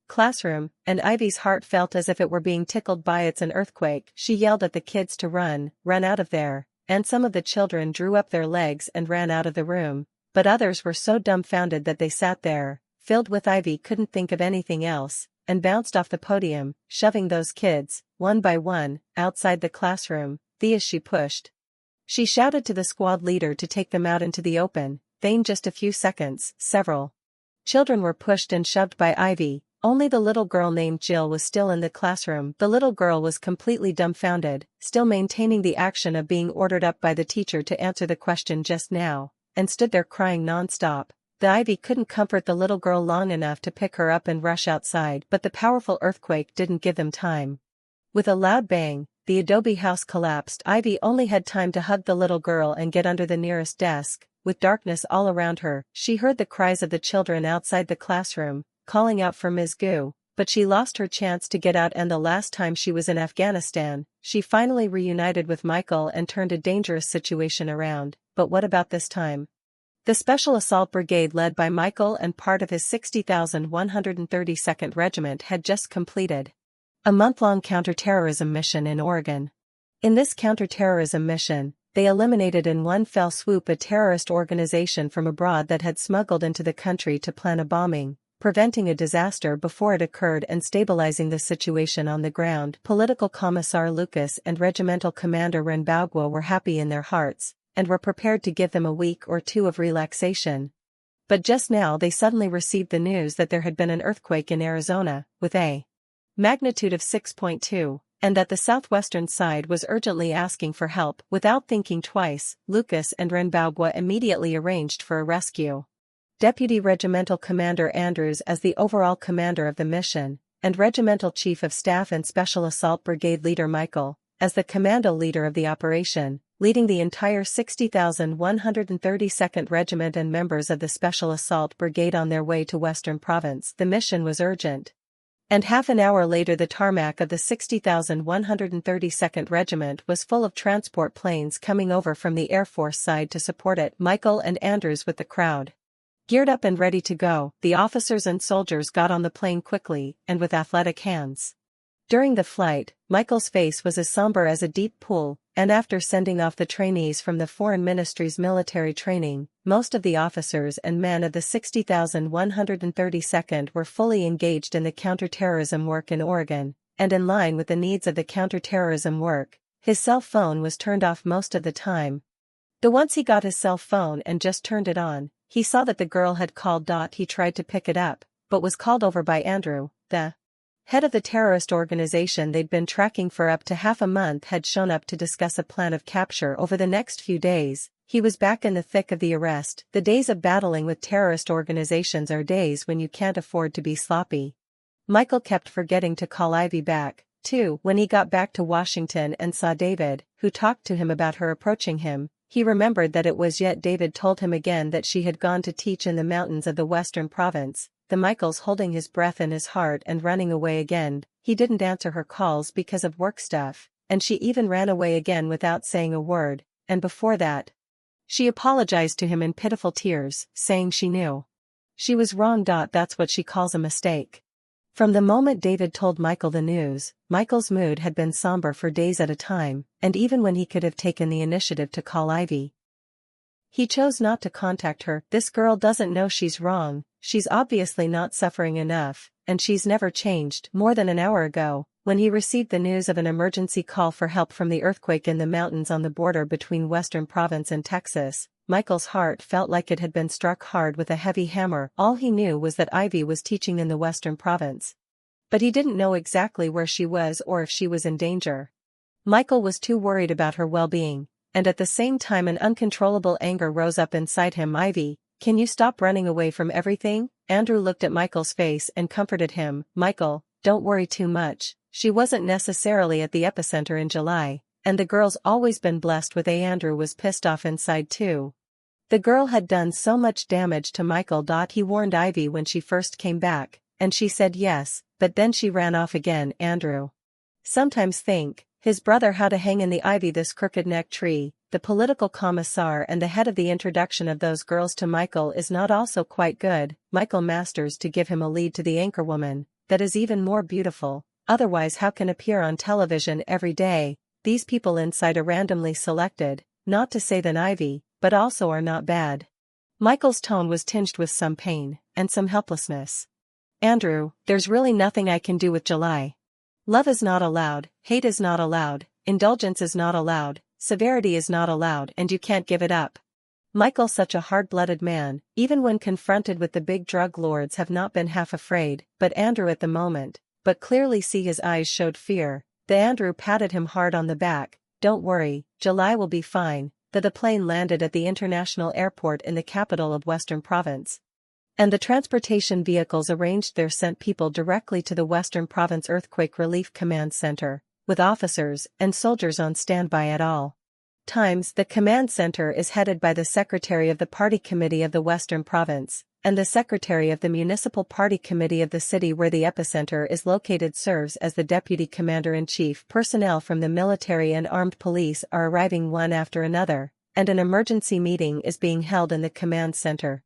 classroom, and Ivy's heart felt as if it were being tickled by it's an earthquake. She yelled at the kids to run out of there, and some of the children drew up their legs and ran out of the room, but others were so dumbfounded that they sat there, filled with Ivy, couldn't think of anything else, and bounced off the podium, shoving those kids, one by one, outside the classroom. As she pushed, she shouted to the squad leader to take them out into the open. In just a few seconds, several children were pushed and shoved by Ivy. Only the little girl named Jill was still in the classroom. The little girl was completely dumbfounded, still maintaining the action of being ordered up by the teacher to answer the question just now, and stood there crying non-stop. The Ivy couldn't comfort the little girl long enough to pick her up and rush outside, but the powerful earthquake didn't give them time. With a loud bang, the adobe house collapsed. Ivy only had time to hug the little girl and get under the nearest desk. With darkness all around her, she heard the cries of the children outside the classroom, calling out for Ms. Gu, but she lost her chance to get out, and the last time she was in Afghanistan, she finally reunited with Michael and turned a dangerous situation around. But what about this time? The Special Assault Brigade led by Michael and part of his 60,132nd Regiment had just completed a month-long counterterrorism mission in Oregon. In this counterterrorism mission, they eliminated in one fell swoop a terrorist organization from abroad that had smuggled into the country to plan a bombing, preventing a disaster before it occurred and stabilizing the situation on the ground. Political Commissar Lucas and Regimental Commander Renbaugua were happy in their hearts, and were prepared to give them a week or two of relaxation. But just now they suddenly received the news that there had been an earthquake in Arizona, with a magnitude of 6.2, and that the southwestern side was urgently asking for help. Without thinking twice, Lucas and Renbaugua immediately arranged for a rescue. Deputy Regimental Commander Andrews as the overall commander of the mission, and Regimental Chief of Staff and Special Assault Brigade Leader Michael, as the commando leader of the operation, leading the entire 60,132nd Regiment and members of the Special Assault Brigade on their way to Western Province. The mission was urgent. And half an hour later the tarmac of the 60,132nd Regiment was full of transport planes coming over from the Air Force side to support it. Michael and Andrews with the crowd geared up and ready to go. The officers and soldiers got on the plane quickly and with athletic hands. During the flight, Michael's face was as somber as a deep pool, and after sending off the trainees from the Foreign Ministry's military training, most of the officers and men of the 60,132nd were fully engaged in the counterterrorism work in Oregon, and in line with the needs of the counterterrorism work, his cell phone was turned off most of the time. Once he got his cell phone and just turned it on, he saw that the girl had called. He tried to pick it up, but was called over by Andrew, the head of the terrorist organization they'd been tracking for up to half a month. Had shown up to discuss a plan of capture over the next few days. He was back in the thick of the arrest. The days of battling with terrorist organizations are days when you can't afford to be sloppy. Michael kept forgetting to call Ivy back. 2. When he got back to Washington and saw David, who talked to him about her approaching him, he remembered that it was yet David told him again that she had gone to teach in the mountains of the western province. The Michael's holding his breath in his heart and running away again. He didn't answer her calls because of work stuff, and she even ran away again without saying a word, and before that, she apologized to him in pitiful tears, saying she knew she was wrong. That's what she calls a mistake. From the moment David told Michael the news, Michael's mood had been somber for days at a time, and even when he could have taken the initiative to call Ivy, he chose not to contact her. This girl doesn't know she's wrong, she's obviously not suffering enough, and she's never changed. More than an hour ago, when he received the news of an emergency call for help from the earthquake in the mountains on the border between Western Province and Texas, Michael's heart felt like it had been struck hard with a heavy hammer. All he knew was that Ivy was teaching in the Western Province, but he didn't know exactly where she was or if she was in danger. Michael was too worried about her well-being, and at the same time an uncontrollable anger rose up inside him. Ivy, can you stop running away from everything? Andrew looked at Michael's face and comforted him. Michael, don't worry too much. She wasn't necessarily at the epicenter in July, and the girl's always been blessed with Andrew was pissed off inside too. The girl had done so much damage to Michael. He warned Ivy when she first came back, and she said yes, but then she ran off again. Andrew sometimes think his brother how to hang in the ivy this crooked neck tree. The political commissar and the head of the introduction of those girls to Michael is not also quite good. Michael masters to give him a lead to the anchorwoman that is even more beautiful, otherwise how can appear on television every day. These people inside are randomly selected, not to say than Ivy, but also are not bad. Michael's tone was tinged with some pain, and some helplessness. Andrew, there's really nothing I can do with July. Love is not allowed, hate is not allowed, indulgence is not allowed, severity is not allowed, and you can't give it up. Michael, such a hard-blooded man, even when confronted with the big drug lords, have not been half afraid, but Andrew at the moment, but clearly see his eyes showed fear. The Andrew patted him hard on the back. Don't worry, July will be fine. The plane landed at the international airport in the capital of Western Province, and the transportation vehicles arranged there sent people directly to the Western Province Earthquake Relief Command Center, with officers and soldiers on standby at all times. The command center is headed by the Secretary of the Party Committee of the Western Province, and the Secretary of the Municipal Party Committee of the city where the epicenter is located serves as the Deputy Commander-in-Chief. Personnel from the military and armed police are arriving one after another, and an emergency meeting is being held in the command center.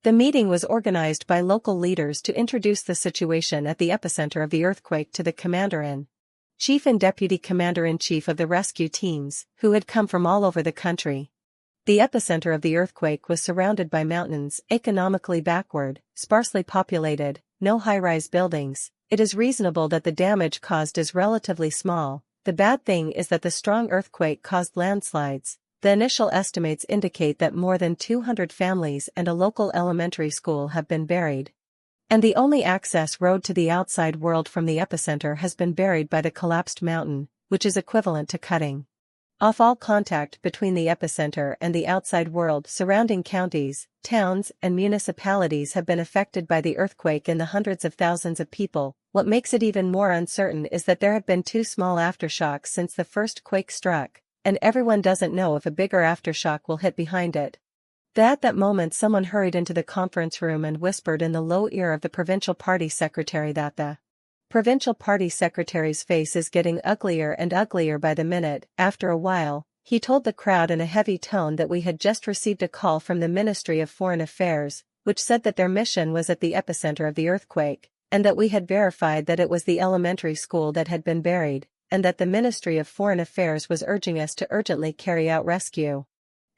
The meeting was organized by local leaders to introduce the situation at the epicenter of the earthquake to the Commander-in-Chief and Deputy Commander-in-Chief of the rescue teams, who had come from all over the country. The epicenter of the earthquake was surrounded by mountains, economically backward, sparsely populated, no high-rise buildings. It is reasonable that the damage caused is relatively small. The bad thing is that the strong earthquake caused landslides. The initial estimates indicate that more than 200 families and a local elementary school have been buried, and the only access road to the outside world from the epicenter has been buried by the collapsed mountain, which is equivalent to cutting off all contact between the epicenter and the outside world. Surrounding counties, towns, and municipalities have been affected by the earthquake in the hundreds of thousands of people. What makes it even more uncertain is that there have been 2 small aftershocks since the first quake struck, and everyone doesn't know if a bigger aftershock will hit behind it. At that moment someone hurried into the conference room and whispered in the low ear of the provincial party secretary that the provincial party secretary's face is getting uglier and uglier by the minute. After a while, he told the crowd in a heavy tone that we had just received a call from the Ministry of Foreign Affairs, which said that their mission was at the epicenter of the earthquake, and that we had verified that it was the elementary school that had been buried, and that the Ministry of Foreign Affairs was urging us to urgently carry out rescue.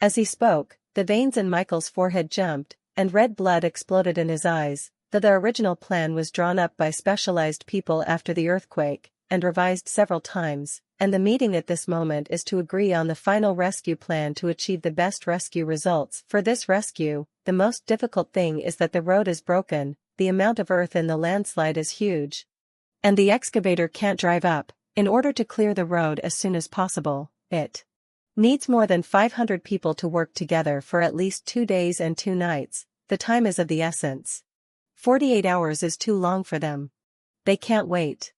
As he spoke, the veins in Michael's forehead jumped, and red blood exploded in his eyes. The original plan was drawn up by specialized people after the earthquake, and revised several times, and the meeting at this moment is to agree on the final rescue plan to achieve the best rescue results. For this rescue, the most difficult thing is that the road is broken, the amount of earth in the landslide is huge, and the excavator can't drive up. In order to clear the road as soon as possible, it needs more than 500 people to work together for at least 2 days and 2 nights. The time is of the essence. 48 hours is too long for them. They can't wait.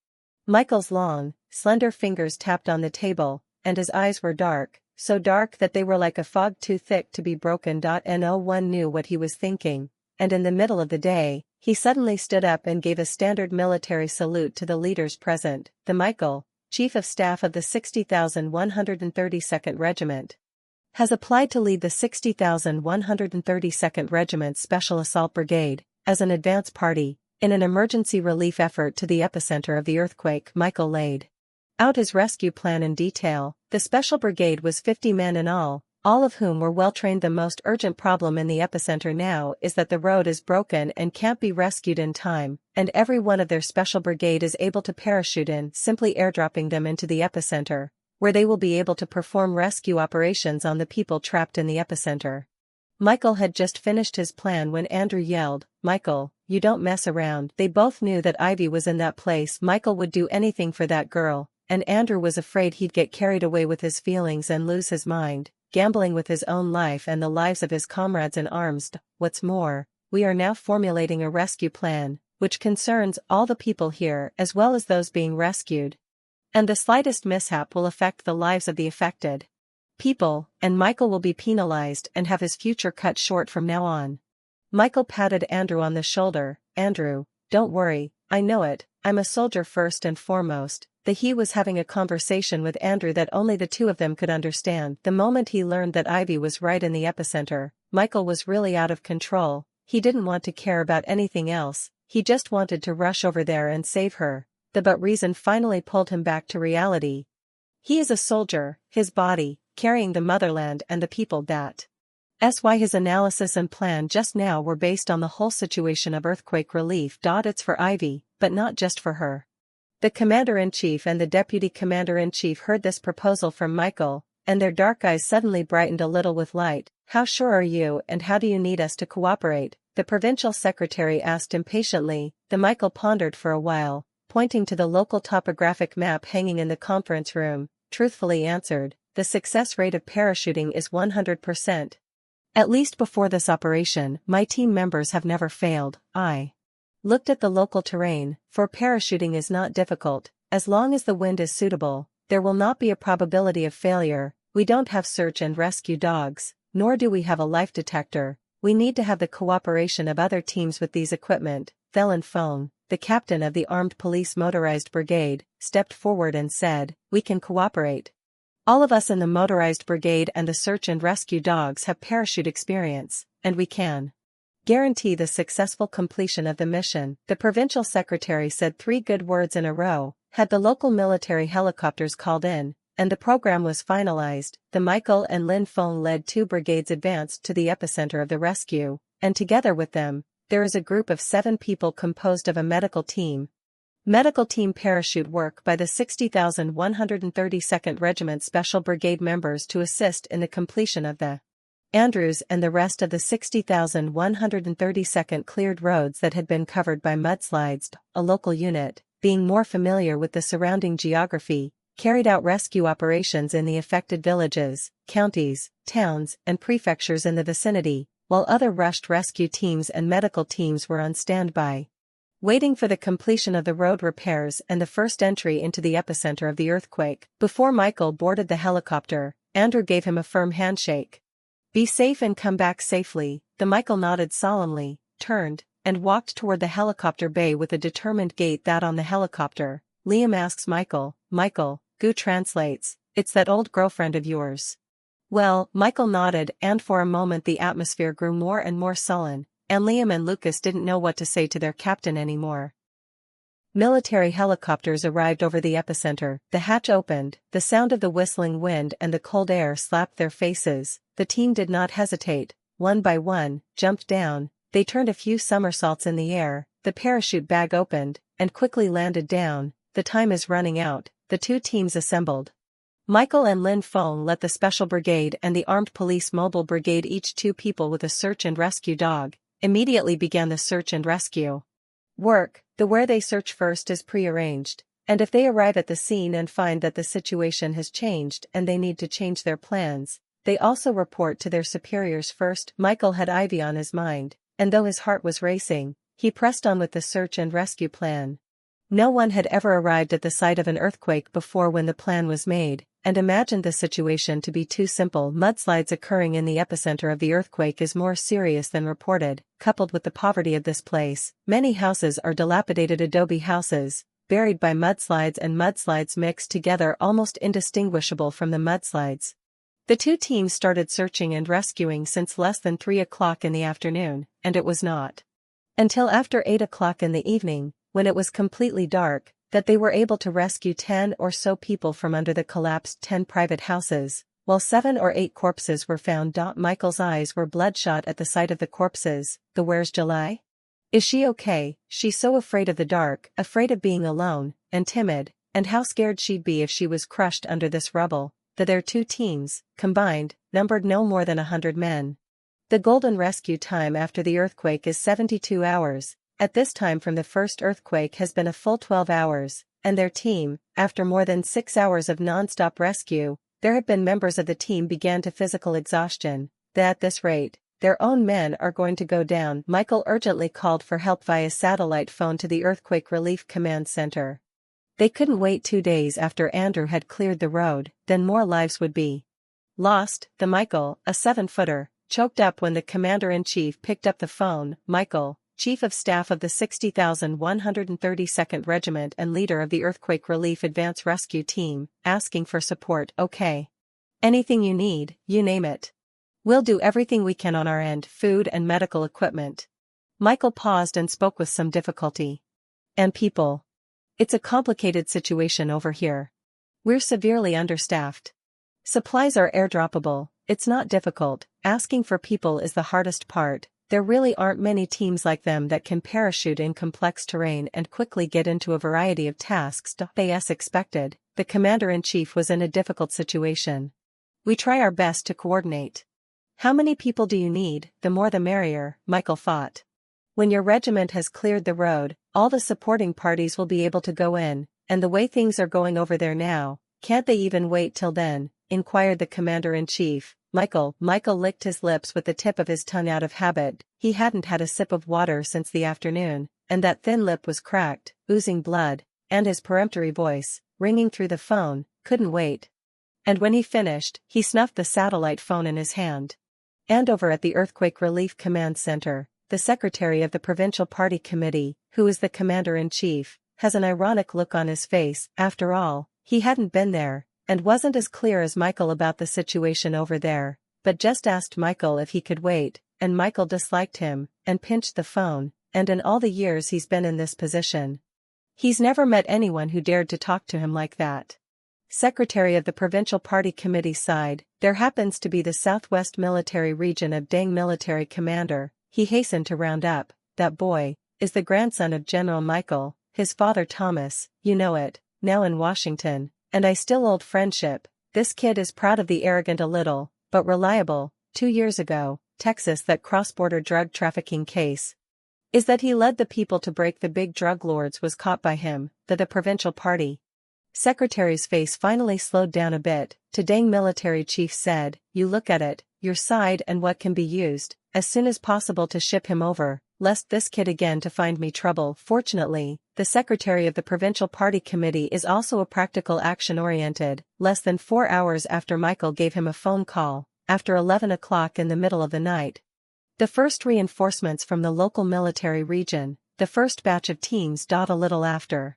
Michael's long, slender fingers tapped on the table, and his eyes were dark, so dark that they were like a fog too thick to be broken. No one knew what he was thinking, and in the middle of the day, he suddenly stood up and gave a standard military salute to the leaders present. The Michae, Chief of Staff of the 60,132nd Regiment, has applied to lead the 60,132nd Regiment's Special Assault Brigade, as an advance party, in an emergency relief effort to the epicenter of the earthquake. Michae laid out his rescue plan in detail. The Special Brigade was 50 men in all of whom were well-trained. The most urgent problem in the epicenter now is that the road is broken and can't be rescued in time, and every one of their Special Brigade is able to parachute in, simply airdropping them into the epicenter, where they will be able to perform rescue operations on the people trapped in the epicenter. Michae had just finished his plan when Andrew yelled, "Michae, you don't mess around." They both knew that Ivy was in that place. Michae would do anything for that girl, and Andrew was afraid he'd get carried away with his feelings and lose his mind, gambling with his own life and the lives of his comrades in arms. What's more, we are now formulating a rescue plan, which concerns all the people here as well as those being rescued. And the slightest mishap will affect the lives of the affected people, and Michae will be penalized and have his future cut short from now on. Michae patted Andrew on the shoulder. "Andrew, don't worry, I know it, I'm a soldier first and foremost." He was having a conversation with Andrew that only the two of them could understand. The moment he learned that Ivy was right in the epicenter, Michae was really out of control. He didn't want to care about anything else, he just wanted to rush over there and save her. But reason finally pulled him back to reality. He is a soldier, his body, carrying the motherland and the people. That's why his analysis and plan just now were based on the whole situation of earthquake relief. It's for Ivy, but not just for her. The Commander-in-Chief and the Deputy Commander-in-Chief heard this proposal from Michae, and their dark eyes suddenly brightened a little with light. "How sure are you, and how do you need us to cooperate?" the Provincial Secretary asked impatiently. The Michae pondered for a while, pointing to the local topographic map hanging in the conference room, truthfully answered, "The success rate of parachuting is 100%. At least before this operation, my team members have never failed." I looked at the local terrain, for parachuting is not difficult. As long as the wind is suitable, there will not be a probability of failure. We don't have search and rescue dogs, nor do we have a life detector. We need to have the cooperation of other teams with these equipment. Lin Feng, the captain of the Armed Police Motorized Brigade, stepped forward and said, "We can cooperate. All of us in the Motorized Brigade and the search and rescue dogs have parachute experience, and we can guarantee the successful completion of the mission." The provincial secretary said 3 good words in a row, had the local military helicopters called in, and the program was finalized. The Michae and Lin Feng led 2 brigades advanced to the epicenter of the rescue, and together with them, there is a group of 7 people composed of a medical team. Medical team parachute work by the 60,132nd Regiment Special Brigade members to assist in the completion of the Andrews and the rest of the 60,132nd cleared roads that had been covered by mudslides. A local unit, being more familiar with the surrounding geography, carried out rescue operations in the affected villages, counties, towns, and prefectures in the vicinity, while other rushed rescue teams and medical teams were on standby, waiting for the completion of the road repairs and the first entry into the epicenter of the earthquake. Before Michae boarded the helicopter, Andrew gave him a firm handshake. "Be safe and come back safely." The Michae nodded solemnly, turned, and walked toward the helicopter bay with a determined gait. That on the helicopter, Liam asks Michae, "Michae," Gu translates, "it's that old girlfriend of yours." Well, Michae nodded, and for a moment the atmosphere grew more and more sullen, and Liam and Lucas didn't know what to say to their captain anymore. Military helicopters arrived over the epicenter. The hatch opened, the sound of the whistling wind and the cold air slapped their faces. The team did not hesitate, one by one, jumped down, they turned a few somersaults in the air, the parachute bag opened, and quickly landed down. "The time is running out." The 2 teams assembled. Michae and Lin Feng led the Special Brigade and the Armed Police Mobile Brigade, each 2 people with a search and rescue dog, immediately began the search and rescue work. The where they search first is pre-arranged, and if they arrive at the scene and find that the situation has changed and they need to change their plans, they also report to their superiors first. Michae had Ivy on his mind, and though his heart was racing, he pressed on with the search and rescue plan. No one had ever arrived at the site of an earthquake before when the plan was made, and imagined the situation to be too simple. Mudslides occurring in the epicenter of the earthquake is more serious than reported. Coupled with the poverty of this place, many houses are dilapidated adobe houses, buried by mudslides, and mudslides mixed together almost indistinguishable from the mudslides. The two teams started searching and rescuing since less than 3 o'clock in the afternoon, and it was not until after 8 o'clock in the evening, when it was completely dark, that they were able to rescue 10 or so people from under the collapsed 10 private houses, while 7 or 8 corpses were found. Michael's eyes were bloodshot at the sight of the corpses. Where's July? Is she okay? She's so afraid of the dark, afraid of being alone, and timid, and how scared she'd be if she was crushed under this rubble. Their two teams, combined, numbered no more than 100 men. The golden rescue time after the earthquake is 72 hours. At this time from the first earthquake has been a full 12 hours, and their team, after more than 6 hours of non-stop rescue, there have been members of the team began to physical exhaustion, that at this rate, their own men are going to go down. Michael urgently called for help via satellite phone to the Earthquake Relief Command Center. They couldn't wait 2 days after Andrew had cleared the road, then more lives would be lost. The Michael, a 7-footer, choked up when the commander-in-chief picked up the phone. Michael, Chief of Staff of the 60,132nd Regiment and leader of the Earthquake Relief Advance Rescue Team, asking for support. Okay. Anything you need, you name it. We'll do everything we can on our end, food and medical equipment. Michael paused and spoke with some difficulty. And people. It's a complicated situation over here. We're severely understaffed. Supplies are airdroppable, it's not difficult, asking for people is the hardest part. There really aren't many teams like them that can parachute in complex terrain and quickly get into a variety of tasks. As expected, the commander-in-chief was in a difficult situation. We try our best to coordinate. How many people do you need? The more the merrier, Michael thought. When your regiment has cleared the road, all the supporting parties will be able to go in, and the way things are going over there now, can't they even wait till then? Inquired the commander-in-chief. Michael licked his lips with the tip of his tongue out of habit. He hadn't had a sip of water since the afternoon, and that thin lip was cracked, oozing blood, and his peremptory voice, ringing through the phone, couldn't wait. And when he finished, he snuffed the satellite phone in his hand. And over at the Earthquake Relief Command Center, the secretary of the Provincial Party Committee, who is the commander-in-chief, has an ironic look on his face. After all, he hadn't been there, and wasn't as clear as Michael about the situation over there, but just asked Michael if he could wait, and Michael disliked him, and pinched the phone, and in all the years he's been in this position, he's never met anyone who dared to talk to him like that. Secretary of the Provincial Party Committee sighed. There happens to be the Southwest Military Region of Dang Military Commander, he hastened to round up, that boy, is the grandson of General Michael, his father Thomas, you know it, now in Washington. And I still hold friendship. This kid is proud of the arrogant a little, but reliable. 2 years ago, Texas, that cross-border drug trafficking case. Is that he led the people to break the big drug lords was caught by him, the provincial party. Secretary's face finally slowed down a bit. To Dang military chief said, you look at it, your side and what can be used, as soon as possible to ship him over, lest this kid again to find me trouble. Fortunately, the secretary of the Provincial Party Committee is also a practical action-oriented. Less than 4 hours after Michael gave him a phone call, after 11 o'clock in the middle of the night. The first reinforcements from the local military region, the first batch of teams. A little after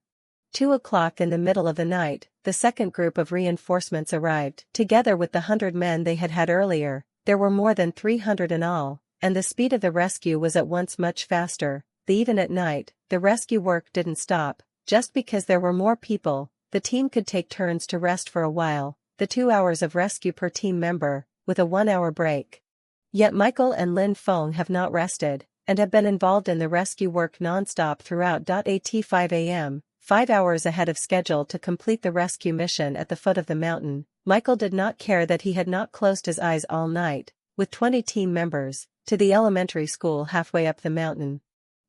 2 o'clock in the middle of the night, the second group of reinforcements arrived. Together with the 100 men they had earlier, there were more than 300 in all, and the speed of the rescue was at once much faster. Even at night, the rescue work didn't stop. Just because there were more people, the team could take turns to rest for a while, the 2 hours of rescue per team member, with a 1-hour break. Yet Michael and Lynn Fong have not rested, and have been involved in the rescue work non-stop throughout. At 5 a.m., 5 hours ahead of schedule to complete the rescue mission at the foot of the mountain, Michael did not care that he had not closed his eyes all night, with 20 team members, to the elementary school halfway up the mountain.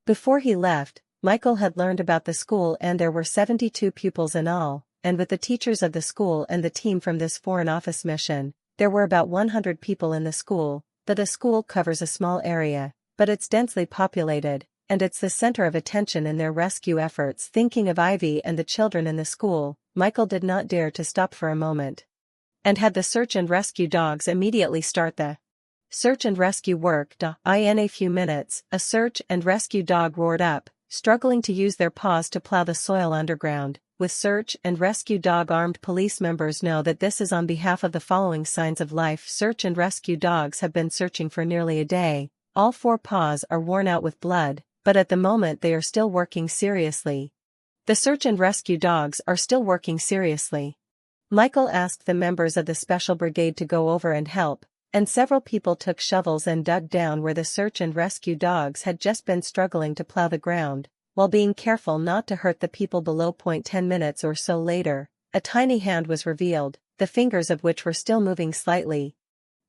Before he left, Michael had learned about the school, and there were 72 pupils in all, and with the teachers of the school and the team from this Foreign Office mission, there were about 100 people in the school. The school covers a small area, but it's densely populated, and it's the center of attention in their rescue efforts. Thinking of Ivy and the children in the school, Michael did not dare to stop for a moment. And had the search and rescue dogs immediately start the search and rescue work. In a few minutes, a search and rescue dog roared up, struggling to use their paws to plow the soil underground. With search and rescue dog armed, police members know that this is on behalf of the following signs of life. Search and rescue dogs have been searching for nearly a day. All 4 paws are worn out with blood, but at the moment they are still working seriously. The search and rescue dogs are still working seriously. Michael asked the members of the special brigade to go over and help, and several people took shovels and dug down where the search and rescue dogs had just been struggling to plow the ground, while being careful not to hurt the people below. 10 minutes or so later, a tiny hand was revealed, the fingers of which were still moving slightly.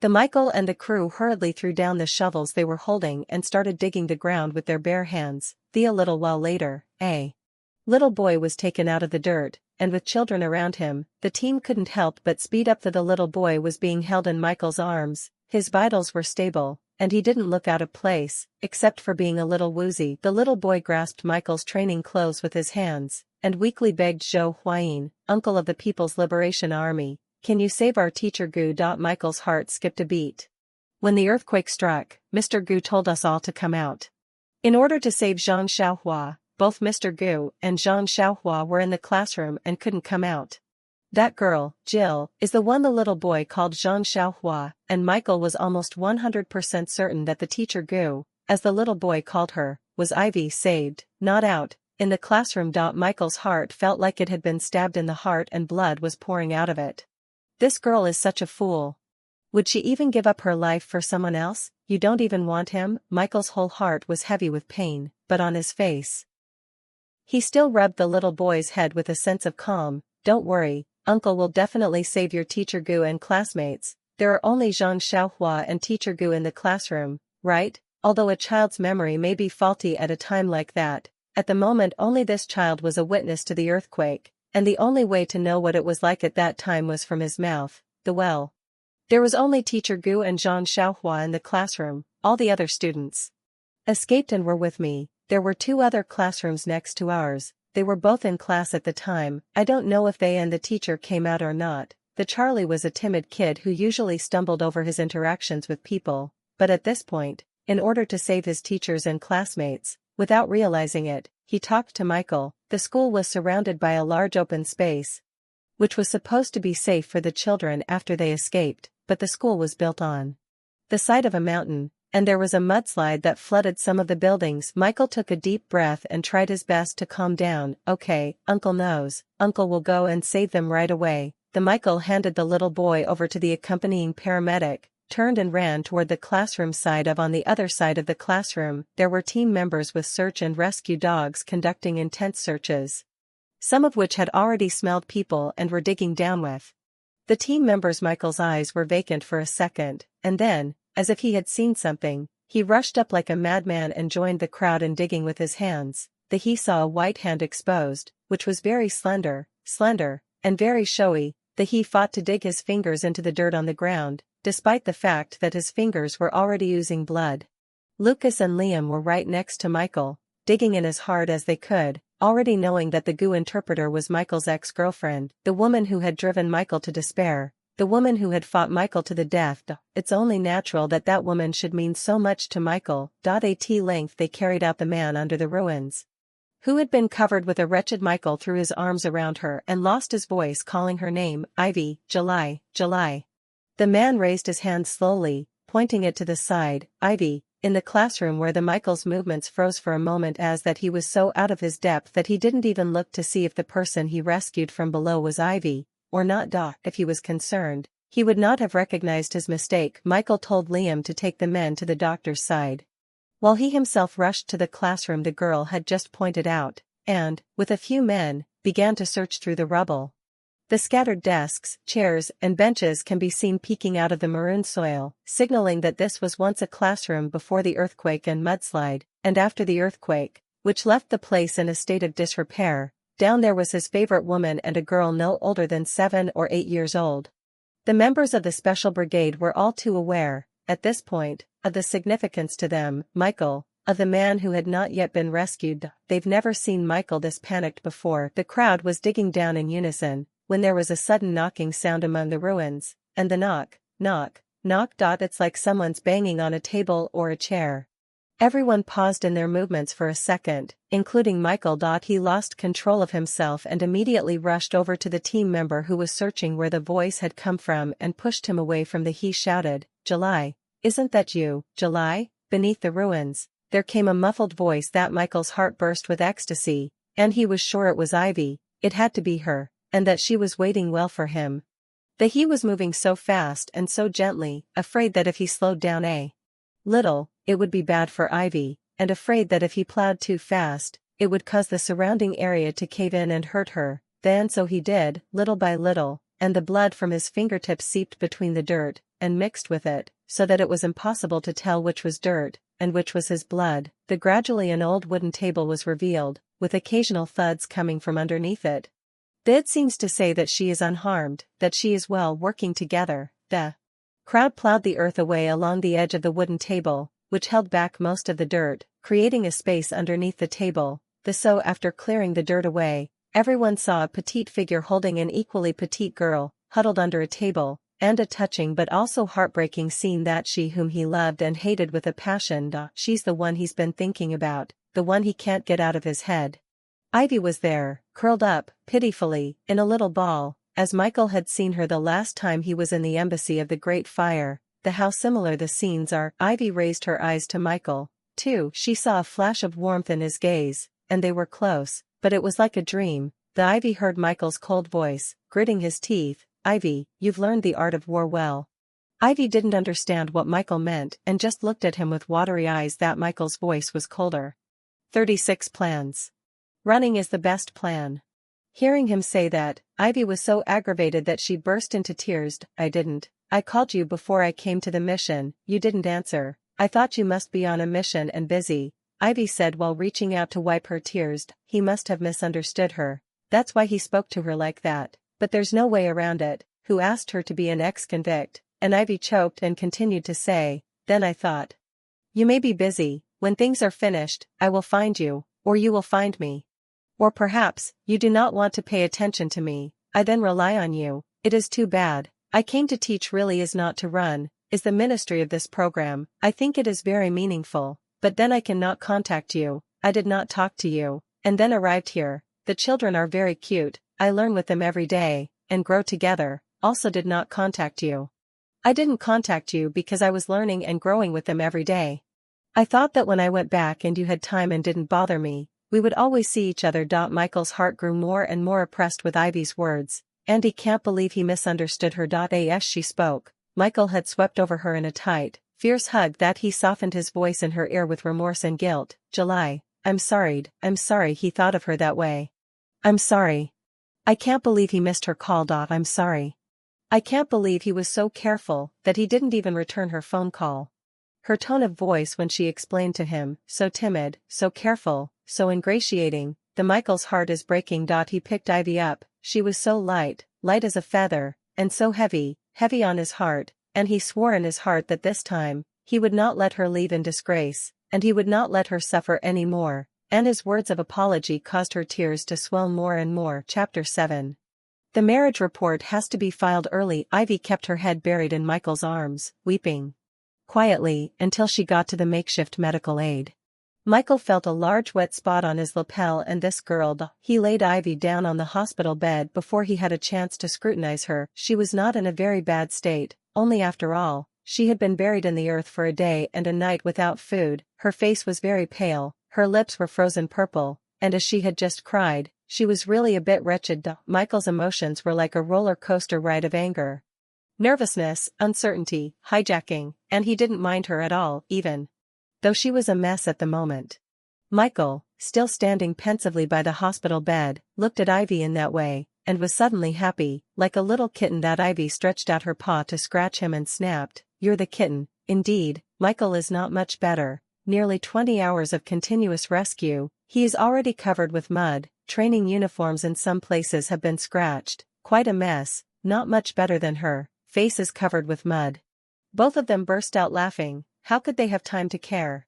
Michael and the crew hurriedly threw down the shovels they were holding and started digging the ground with their bare hands. A little while later, a little boy was taken out of the dirt, and with children around him, the team couldn't help but speed up. The little boy was being held in Michael's arms, his vitals were stable, and he didn't look out of place, except for being a little woozy. The little boy grasped Michael's training clothes with his hands, and weakly begged, "Zhou Huayin, uncle of the People's Liberation Army, can you save our teacher Gu?" Michael's heart skipped a beat. When the earthquake struck, Mr. Gu told us all to come out. In order to save Zhang Xiaohua, both Mr. Gu and Zhang Xiaohua were in the classroom and couldn't come out. That girl, Jill, is the one the little boy called Zhang Xiaohua, and Michael was almost 100% certain that the teacher Gu, as the little boy called her, was Ivy. Saved, not out, in the classroom. Michael's heart felt like it had been stabbed in the heart and blood was pouring out of it. This girl is such a fool. Would she even give up her life for someone else? You don't even want him? Michael's whole heart was heavy with pain, but on his face, he still rubbed the little boy's head with a sense of calm. Don't worry, Uncle will definitely save your teacher Gu and classmates. There are only Zhang Xiaohua and teacher Gu in the classroom, right? Although a child's memory may be faulty at a time like that, at the moment only this child was a witness to the earthquake, and the only way to know what it was like at that time was from his mouth. There was only teacher Gu and Zhang Xiaohua in the classroom. All the other students escaped and were with me. There were 2 other classrooms next to ours. They were both in class at the time. I don't know if they and the teacher came out or not. Charlie was a timid kid who usually stumbled over his interactions with people, but at this point, in order to save his teachers and classmates, without realizing it, he talked to Michael. The school was surrounded by a large open space, which was supposed to be safe for the children after they escaped, but the school was built on the side of a mountain, and there was a mudslide that flooded some of the buildings. Michael took a deep breath and tried his best to calm down. Okay, Uncle knows. Uncle will go and save them right away. Michael handed the little boy over to the accompanying paramedic, turned and ran toward the classroom side. On the other side of the classroom, there were team members with search and rescue dogs conducting intense searches, some of which had already smelled people and were digging down with the team members. Michael's eyes were vacant for a second, and then, as if he had seen something, he rushed up like a madman and joined the crowd in digging with his hands. He saw a white hand exposed, which was very slender, and very showy. He fought to dig his fingers into the dirt on the ground, despite the fact that his fingers were already oozing blood. Lucas and Liam were right next to Michael, digging in as hard as they could, already knowing that the Gu interpreter was Michael's ex-girlfriend, the woman who had driven Michael to despair. The woman who had fought Michael to the death. It's only natural that that woman should mean so much to Michael. At length they carried out the man under the ruins, who had been covered with a wretched. Michael threw his arms around her and lost his voice, calling her name. Ivy, July. The man raised his hand slowly, pointing it to the side. Ivy. In the classroom where Michael's movements froze for a moment, as that he was so out of his depth that he didn't even look to see if the person he rescued from below was Ivy or not. If he was concerned, he would not have recognized his mistake. Michael told Liam to take the men to the doctor's side, while he himself rushed to the classroom the girl had just pointed out, and, with a few men, began to search through the rubble. The scattered desks, chairs, and benches can be seen peeking out of the maroon soil, signaling that this was once a classroom before the earthquake and mudslide, and after the earthquake, which left the place in a state of disrepair. Down there was his favorite woman and a girl no older than 7 or 8 years old. The members of the special brigade were all too aware, at this point, of the significance to them. Michael, of the man who had not yet been rescued. They've never seen Michael this panicked before. The crowd was digging down in unison, when there was a sudden knocking sound among the ruins, and the knock. It's like someone's banging on a table or a chair. Everyone paused in their movements for a second, including Michael. He lost control of himself and immediately rushed over to the team member who was searching where the voice had come from and pushed him away from the. He shouted, "July, isn't that you, July?" Beneath the ruins, there came a muffled voice that Michael's heart burst with ecstasy, and he was sure it was Ivy. It had to be her, and that she was waiting well for him. He was moving so fast and so gently, afraid that if he slowed down a little, it would be bad for Ivy, and afraid that if he plowed too fast, it would cause the surrounding area to cave in and hurt her. Then so he did, little by little, and the blood from his fingertips seeped between the dirt, and mixed with it, so that it was impossible to tell which was dirt, and which was his blood. Gradually an old wooden table was revealed, with occasional thuds coming from underneath it. It seems to say that she is unharmed, that she is well. Working together, the crowd plowed the earth away along the edge of the wooden table, which held back most of the dirt, creating a space underneath the table. So after clearing the dirt away, everyone saw a petite figure holding an equally petite girl, huddled under a table, and a touching but also heartbreaking scene that she whom he loved and hated with a passion. She's the one he's been thinking about, the one he can't get out of his head. Ivy was there, curled up, pitifully, in a little ball, as Michael had seen her the last time he was in the embassy of the Great Fire. How similar the scenes are. Ivy raised her eyes to Michael, too. She saw a flash of warmth in his gaze, and they were close, but it was like a dream. Ivy heard Michael's cold voice, gritting his teeth, "Ivy, you've learned the art of war well." Ivy didn't understand what Michael meant and just looked at him with watery eyes. Michael's voice was colder. 36 plans. Running is the best plan. Hearing him say that, Ivy was so aggravated that she burst into tears. I called you before I came to the mission, you didn't answer. I thought you must be on a mission and busy," Ivy said while reaching out to wipe her tears. He must have misunderstood her. That's why he spoke to her like that. But there's no way around it. Who asked her to be an ex-convict? And Ivy choked and continued to say, "Then I thought. You may be busy. When things are finished, I will find you, or you will find me. Or perhaps, you do not want to pay attention to me. I then rely on you. It is too bad. I came to teach really is not to run, is the ministry of this program. I think it is very meaningful, but then I cannot contact you. I did not talk to you, and then arrived here. The children are very cute, I learn with them every day, and grow together, also did not contact you. I didn't contact you because I was learning and growing with them every day. I thought that when I went back and you had time and didn't bother me, we would always see each other." Michael's heart grew more and more oppressed with Ivy's words, and he can't believe he misunderstood her. As she spoke, Michael had swept over her in a tight, fierce hug that he softened his voice in her ear with remorse and guilt. "July, I'm sorry he thought of her that way. I'm sorry. I can't believe he missed her call. I'm sorry. I can't believe he was so careful that he didn't even return her phone call." Her tone of voice when she explained to him, so timid, so careful, so ingratiating. Michael's heart is breaking. He picked Ivy up. She was so light as a feather, and so heavy on his heart, and he swore in his heart that this time, he would not let her leave in disgrace, and he would not let her suffer any more, and his words of apology caused her tears to swell more and more. Chapter 7. The marriage report has to be filed early. Ivy kept her head buried in Michael's arms, weeping quietly until she got to the makeshift medical aid. Michael felt a large wet spot on his lapel, and this girl. He laid Ivy down on the hospital bed before he had a chance to scrutinize her. She was not in a very bad state, only after all, she had been buried in the earth for a day and a night without food. Her face was very pale, her lips were frozen purple, and as she had just cried, she was really a bit wretched. Michael's emotions were like a roller coaster ride of anger, nervousness, uncertainty, hijacking, and he didn't mind her at all, even though she was a mess at the moment. Michael, still standing pensively by the hospital bed, looked at Ivy in that way, and was suddenly happy, like a little kitten. Ivy stretched out her paw to scratch him and snapped, "You're the kitten, indeed." Michael is not much better. Nearly 20 hours of continuous rescue, he is already covered with mud, training uniforms in some places have been scratched, quite a mess, not much better than her, face is covered with mud. Both of them burst out laughing. How could they have time to care?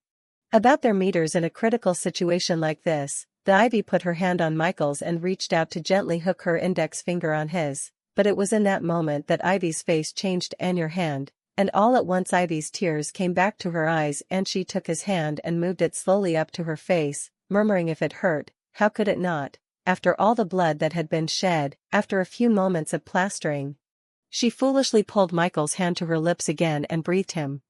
About their meters in a critical situation like this, the Ivy put her hand on Michael's and reached out to gently hook her index finger on his, but it was in that moment that Ivy's face changed and your hand, and all at once Ivy's tears came back to her eyes and she took his hand and moved it slowly up to her face, murmuring if it hurt, how could it not, after all the blood that had been shed, after a few moments of plastering. She foolishly pulled Michael's hand to her lips again and breathed him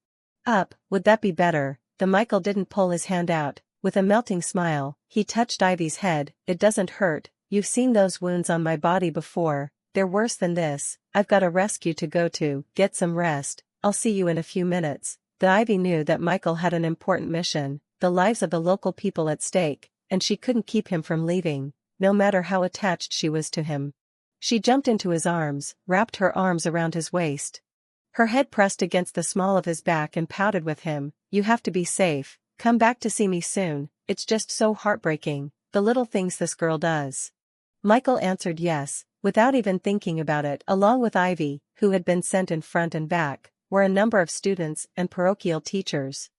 up. Would that be better? The Michael didn't pull his hand out. With a melting smile, he touched Ivy's head. It doesn't hurt, you've seen those wounds on my body before, they're worse than this. I've got a rescue to go to, get some rest, I'll see you in a few minutes. The Ivy knew that Michael had an important mission, the lives of the local people at stake, and she couldn't keep him from leaving, no matter how attached she was to him. She jumped into his arms, wrapped her arms around his waist. Her head pressed against the small of his back and pouted with him, you have to be safe, come back to see me soon, it's just so heartbreaking, the little things this girl does. Michael answered yes, without even thinking about it. Along with Ivy, who had been sent in front and back, were a number of students and parochial teachers.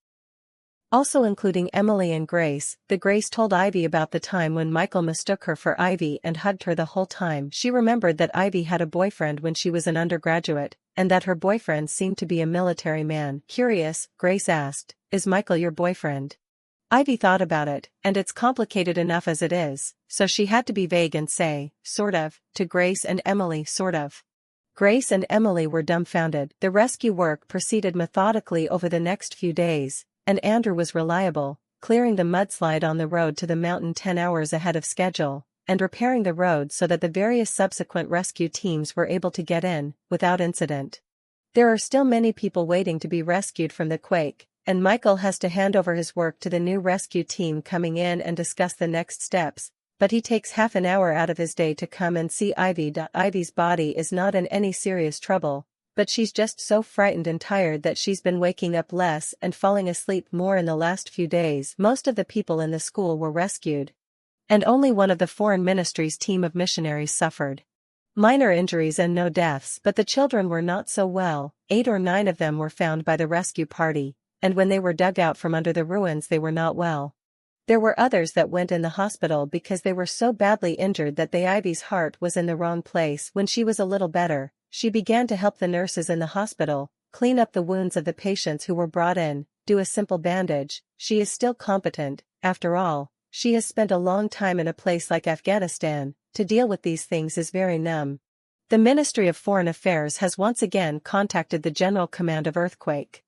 Also including Emily and Grace. Grace told Ivy about the time when Michael mistook her for Ivy and hugged her the whole time. She remembered that Ivy had a boyfriend when she was an undergraduate, and that her boyfriend seemed to be a military man. Curious, Grace asked, is Michael your boyfriend? Ivy thought about it, and it's complicated enough as it is, so she had to be vague and say, sort of, to Grace and Emily. Sort of. Grace and Emily were dumbfounded. The rescue work proceeded methodically over the next few days, and Andrew was reliable, clearing the mudslide on the road to the mountain 10 hours ahead of schedule, and repairing the road so that the various subsequent rescue teams were able to get in, without incident. There are still many people waiting to be rescued from the quake, and Michael has to hand over his work to the new rescue team coming in and discuss the next steps, but he takes half an hour out of his day to come and see Ivy. Ivy's body is not in any serious trouble, but she's just so frightened and tired that she's been waking up less and falling asleep more in the last few days. Most of the people in the school were rescued, and only one of the foreign ministry's team of missionaries suffered minor injuries and no deaths. But the children were not so well. 8 or 9 of them were found by the rescue party, and when they were dug out from under the ruins they were not well. There were others that went in the hospital because they were so badly injured that Ivy's heart was in the wrong place. When she was a little better, she began to help the nurses in the hospital, clean up the wounds of the patients who were brought in, do a simple bandage. She is still competent, after all, she has spent a long time in a place like Afghanistan. To deal with these things is very numb. The Ministry of Foreign Affairs has once again contacted the General Command of Earthquake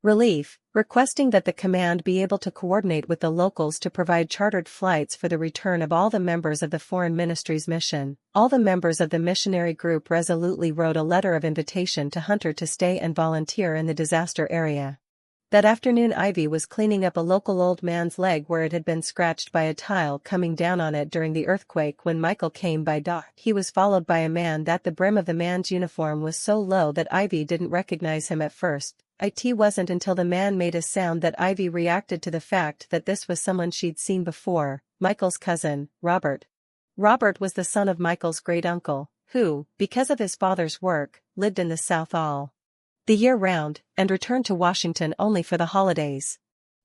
Relief, requesting that the command be able to coordinate with the locals to provide chartered flights for the return of all the members of the foreign ministry's mission. All the members of the missionary group resolutely wrote a letter of invitation to Hunter to stay and volunteer in the disaster area. That afternoon Ivy was cleaning up a local old man's leg where it had been scratched by a tile coming down on it during the earthquake when Michael came by. He was followed by a man that the brim of the man's uniform was so low that Ivy didn't recognize him at first. It wasn't until the man made a sound that Ivy reacted to the fact that this was someone she'd seen before, Michael's cousin, Robert. Robert was the son of Michael's great-uncle, who, because of his father's work, lived in the South all the year round, and returned to Washington only for the holidays.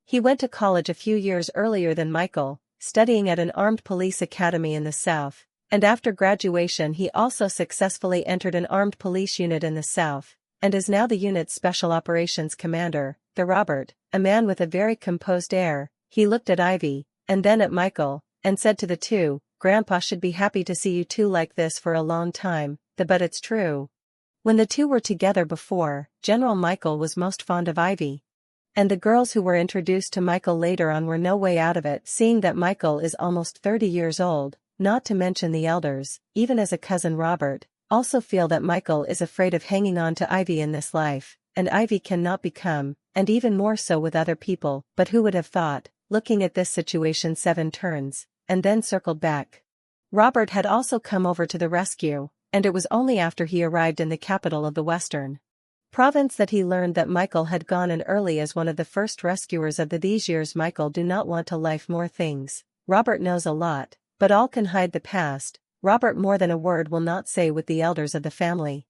He went to college a few years earlier than Michael, studying at an armed police academy in the South, and after graduation he also successfully entered an armed police unit in the South, and is now the unit's special operations commander. Robert, a man with a very composed air, he looked at Ivy, and then at Michael, and said to the two, Grandpa should be happy to see you two like this for a long time. But it's true. When the two were together before, General Michael was most fond of Ivy. And the girls who were introduced to Michael later on were no way out of it, seeing that Michael is almost 30 years old, not to mention the elders, even as a cousin Robert, also feel that Michael is afraid of hanging on to Ivy in this life, and Ivy cannot become, and even more so with other people. But who would have thought, looking at this situation 7 turns, and then circled back. Robert had also come over to the rescue, and it was only after he arrived in the capital of the Western province that he learned that Michael had gone in early as one of the first rescuers of these years. Michael do not want to life more things. Robert knows a lot, but all can hide the past. Robert more than a word will not say with the elders of the family.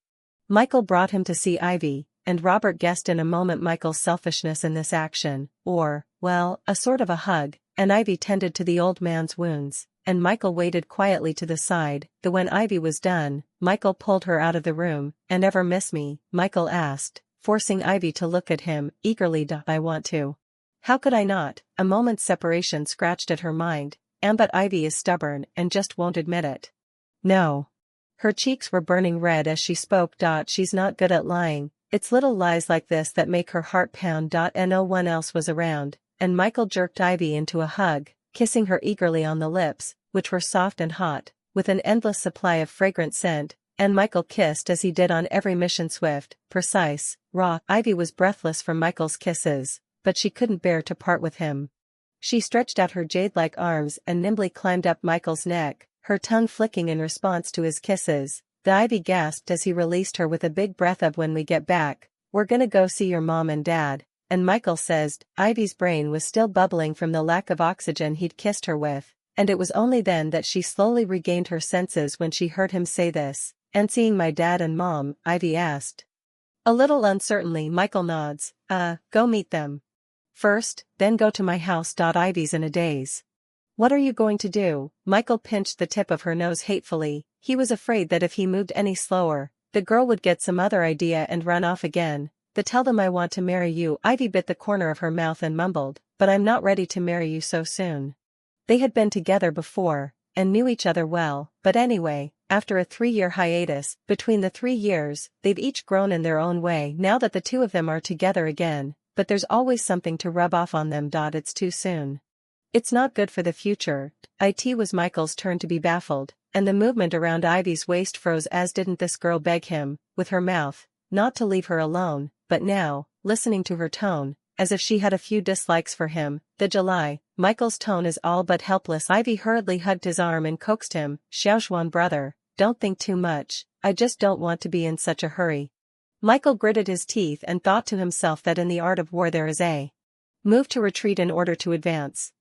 Michael brought him to see Ivy, and Robert guessed in a moment Michael's selfishness in this action, or, well, a sort of a hug, and Ivy tended to the old man's wounds, and Michael waited quietly to the side. When Ivy was done, Michael pulled her out of the room. "And ever miss me?" Michael asked, forcing Ivy to look at him eagerly. "I want to." "How could I not?" A moment's separation scratched at her mind, but Ivy is stubborn and just won't admit it. "No." Her cheeks were burning red as she spoke. "She's not good at lying. It's little lies like this that make her heart pound." And no one else was around, and Michael jerked Ivy into a hug, kissing her eagerly on the lips, which were soft and hot, with an endless supply of fragrant scent, and Michael kissed as he did on every mission, swift, precise, raw. Ivy was breathless from Michael's kisses, but she couldn't bear to part with him. She stretched out her jade-like arms and nimbly climbed up Michael's neck, her tongue flicking in response to his kisses. The Ivy gasped as he released her with a big breath of, "When we get back, we're gonna go see your mom and dad." And Michael says. Ivy's brain was still bubbling from the lack of oxygen he'd kissed her with, and it was only then that she slowly regained her senses when she heard him say this. "And seeing my dad and mom?" Ivy asked. A little uncertainly. Michael nods. Go meet them first, then go to my house." Ivy's in a daze. "What are you going to do?" Michael pinched the tip of her nose hatefully. He was afraid that if he moved any slower, the girl would get some other idea and run off again. "Tell them I want to marry you." Ivy bit the corner of her mouth and mumbled, "But I'm not ready to marry you so soon." They had been together before, and knew each other well, but anyway, after a 3-year hiatus, between the 3 years, they've each grown in their own way now that the two of them are together again, but there's always something to rub off on them. It's too soon. It's not good for the future. It was Michael's turn to be baffled, and the movement around Ivy's waist froze. As didn't this girl beg him, with her mouth, not to leave her alone, but now, listening to her tone, as if she had a few dislikes for him. "The July." Michael's tone is all but helpless. Ivy hurriedly hugged his arm and coaxed him. "Xiaoxuan brother, don't think too much, I just don't want to be in such a hurry." Michael gritted his teeth and thought to himself that in the art of war there is a move to retreat in order to advance.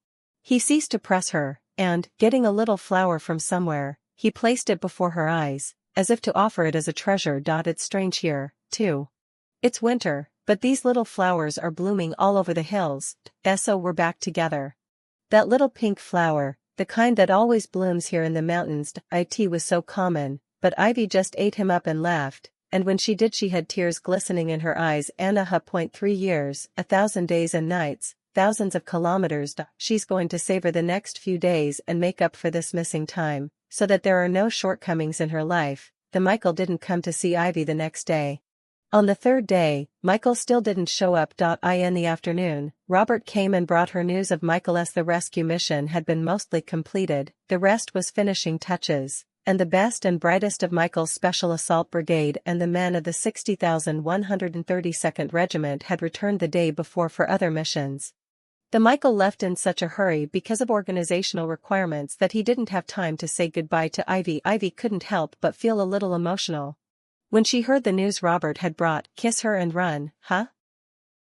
He ceased to press her, and, getting a little flower from somewhere, he placed it before her eyes, as if to offer it as a treasure. "It's strange here, too. It's winter, but these little flowers are blooming all over the hills. So we're back together. That little pink flower, the kind that always blooms here in the mountains." It was so common, but Ivy just ate him up and laughed, and when she did she had tears glistening in her eyes. "3 years, 1,000 days and nights, thousands of kilometers. She's going to savor the next few days and make up for this missing time, so that there are no shortcomings in her life." Michael didn't come to see Ivy the next day. On the 3rd day, Michael still didn't show up. In the afternoon, Robert came and brought her news of Michael as the rescue mission had been mostly completed. The rest was finishing touches, and the best and brightest of Michael's Special Assault Brigade and the men of the 60,132nd Regiment had returned the day before for other missions. Michael left in such a hurry because of organizational requirements that he didn't have time to say goodbye to Ivy. Ivy couldn't help but feel a little emotional when she heard the news Robert had brought. "Kiss her and run, huh?"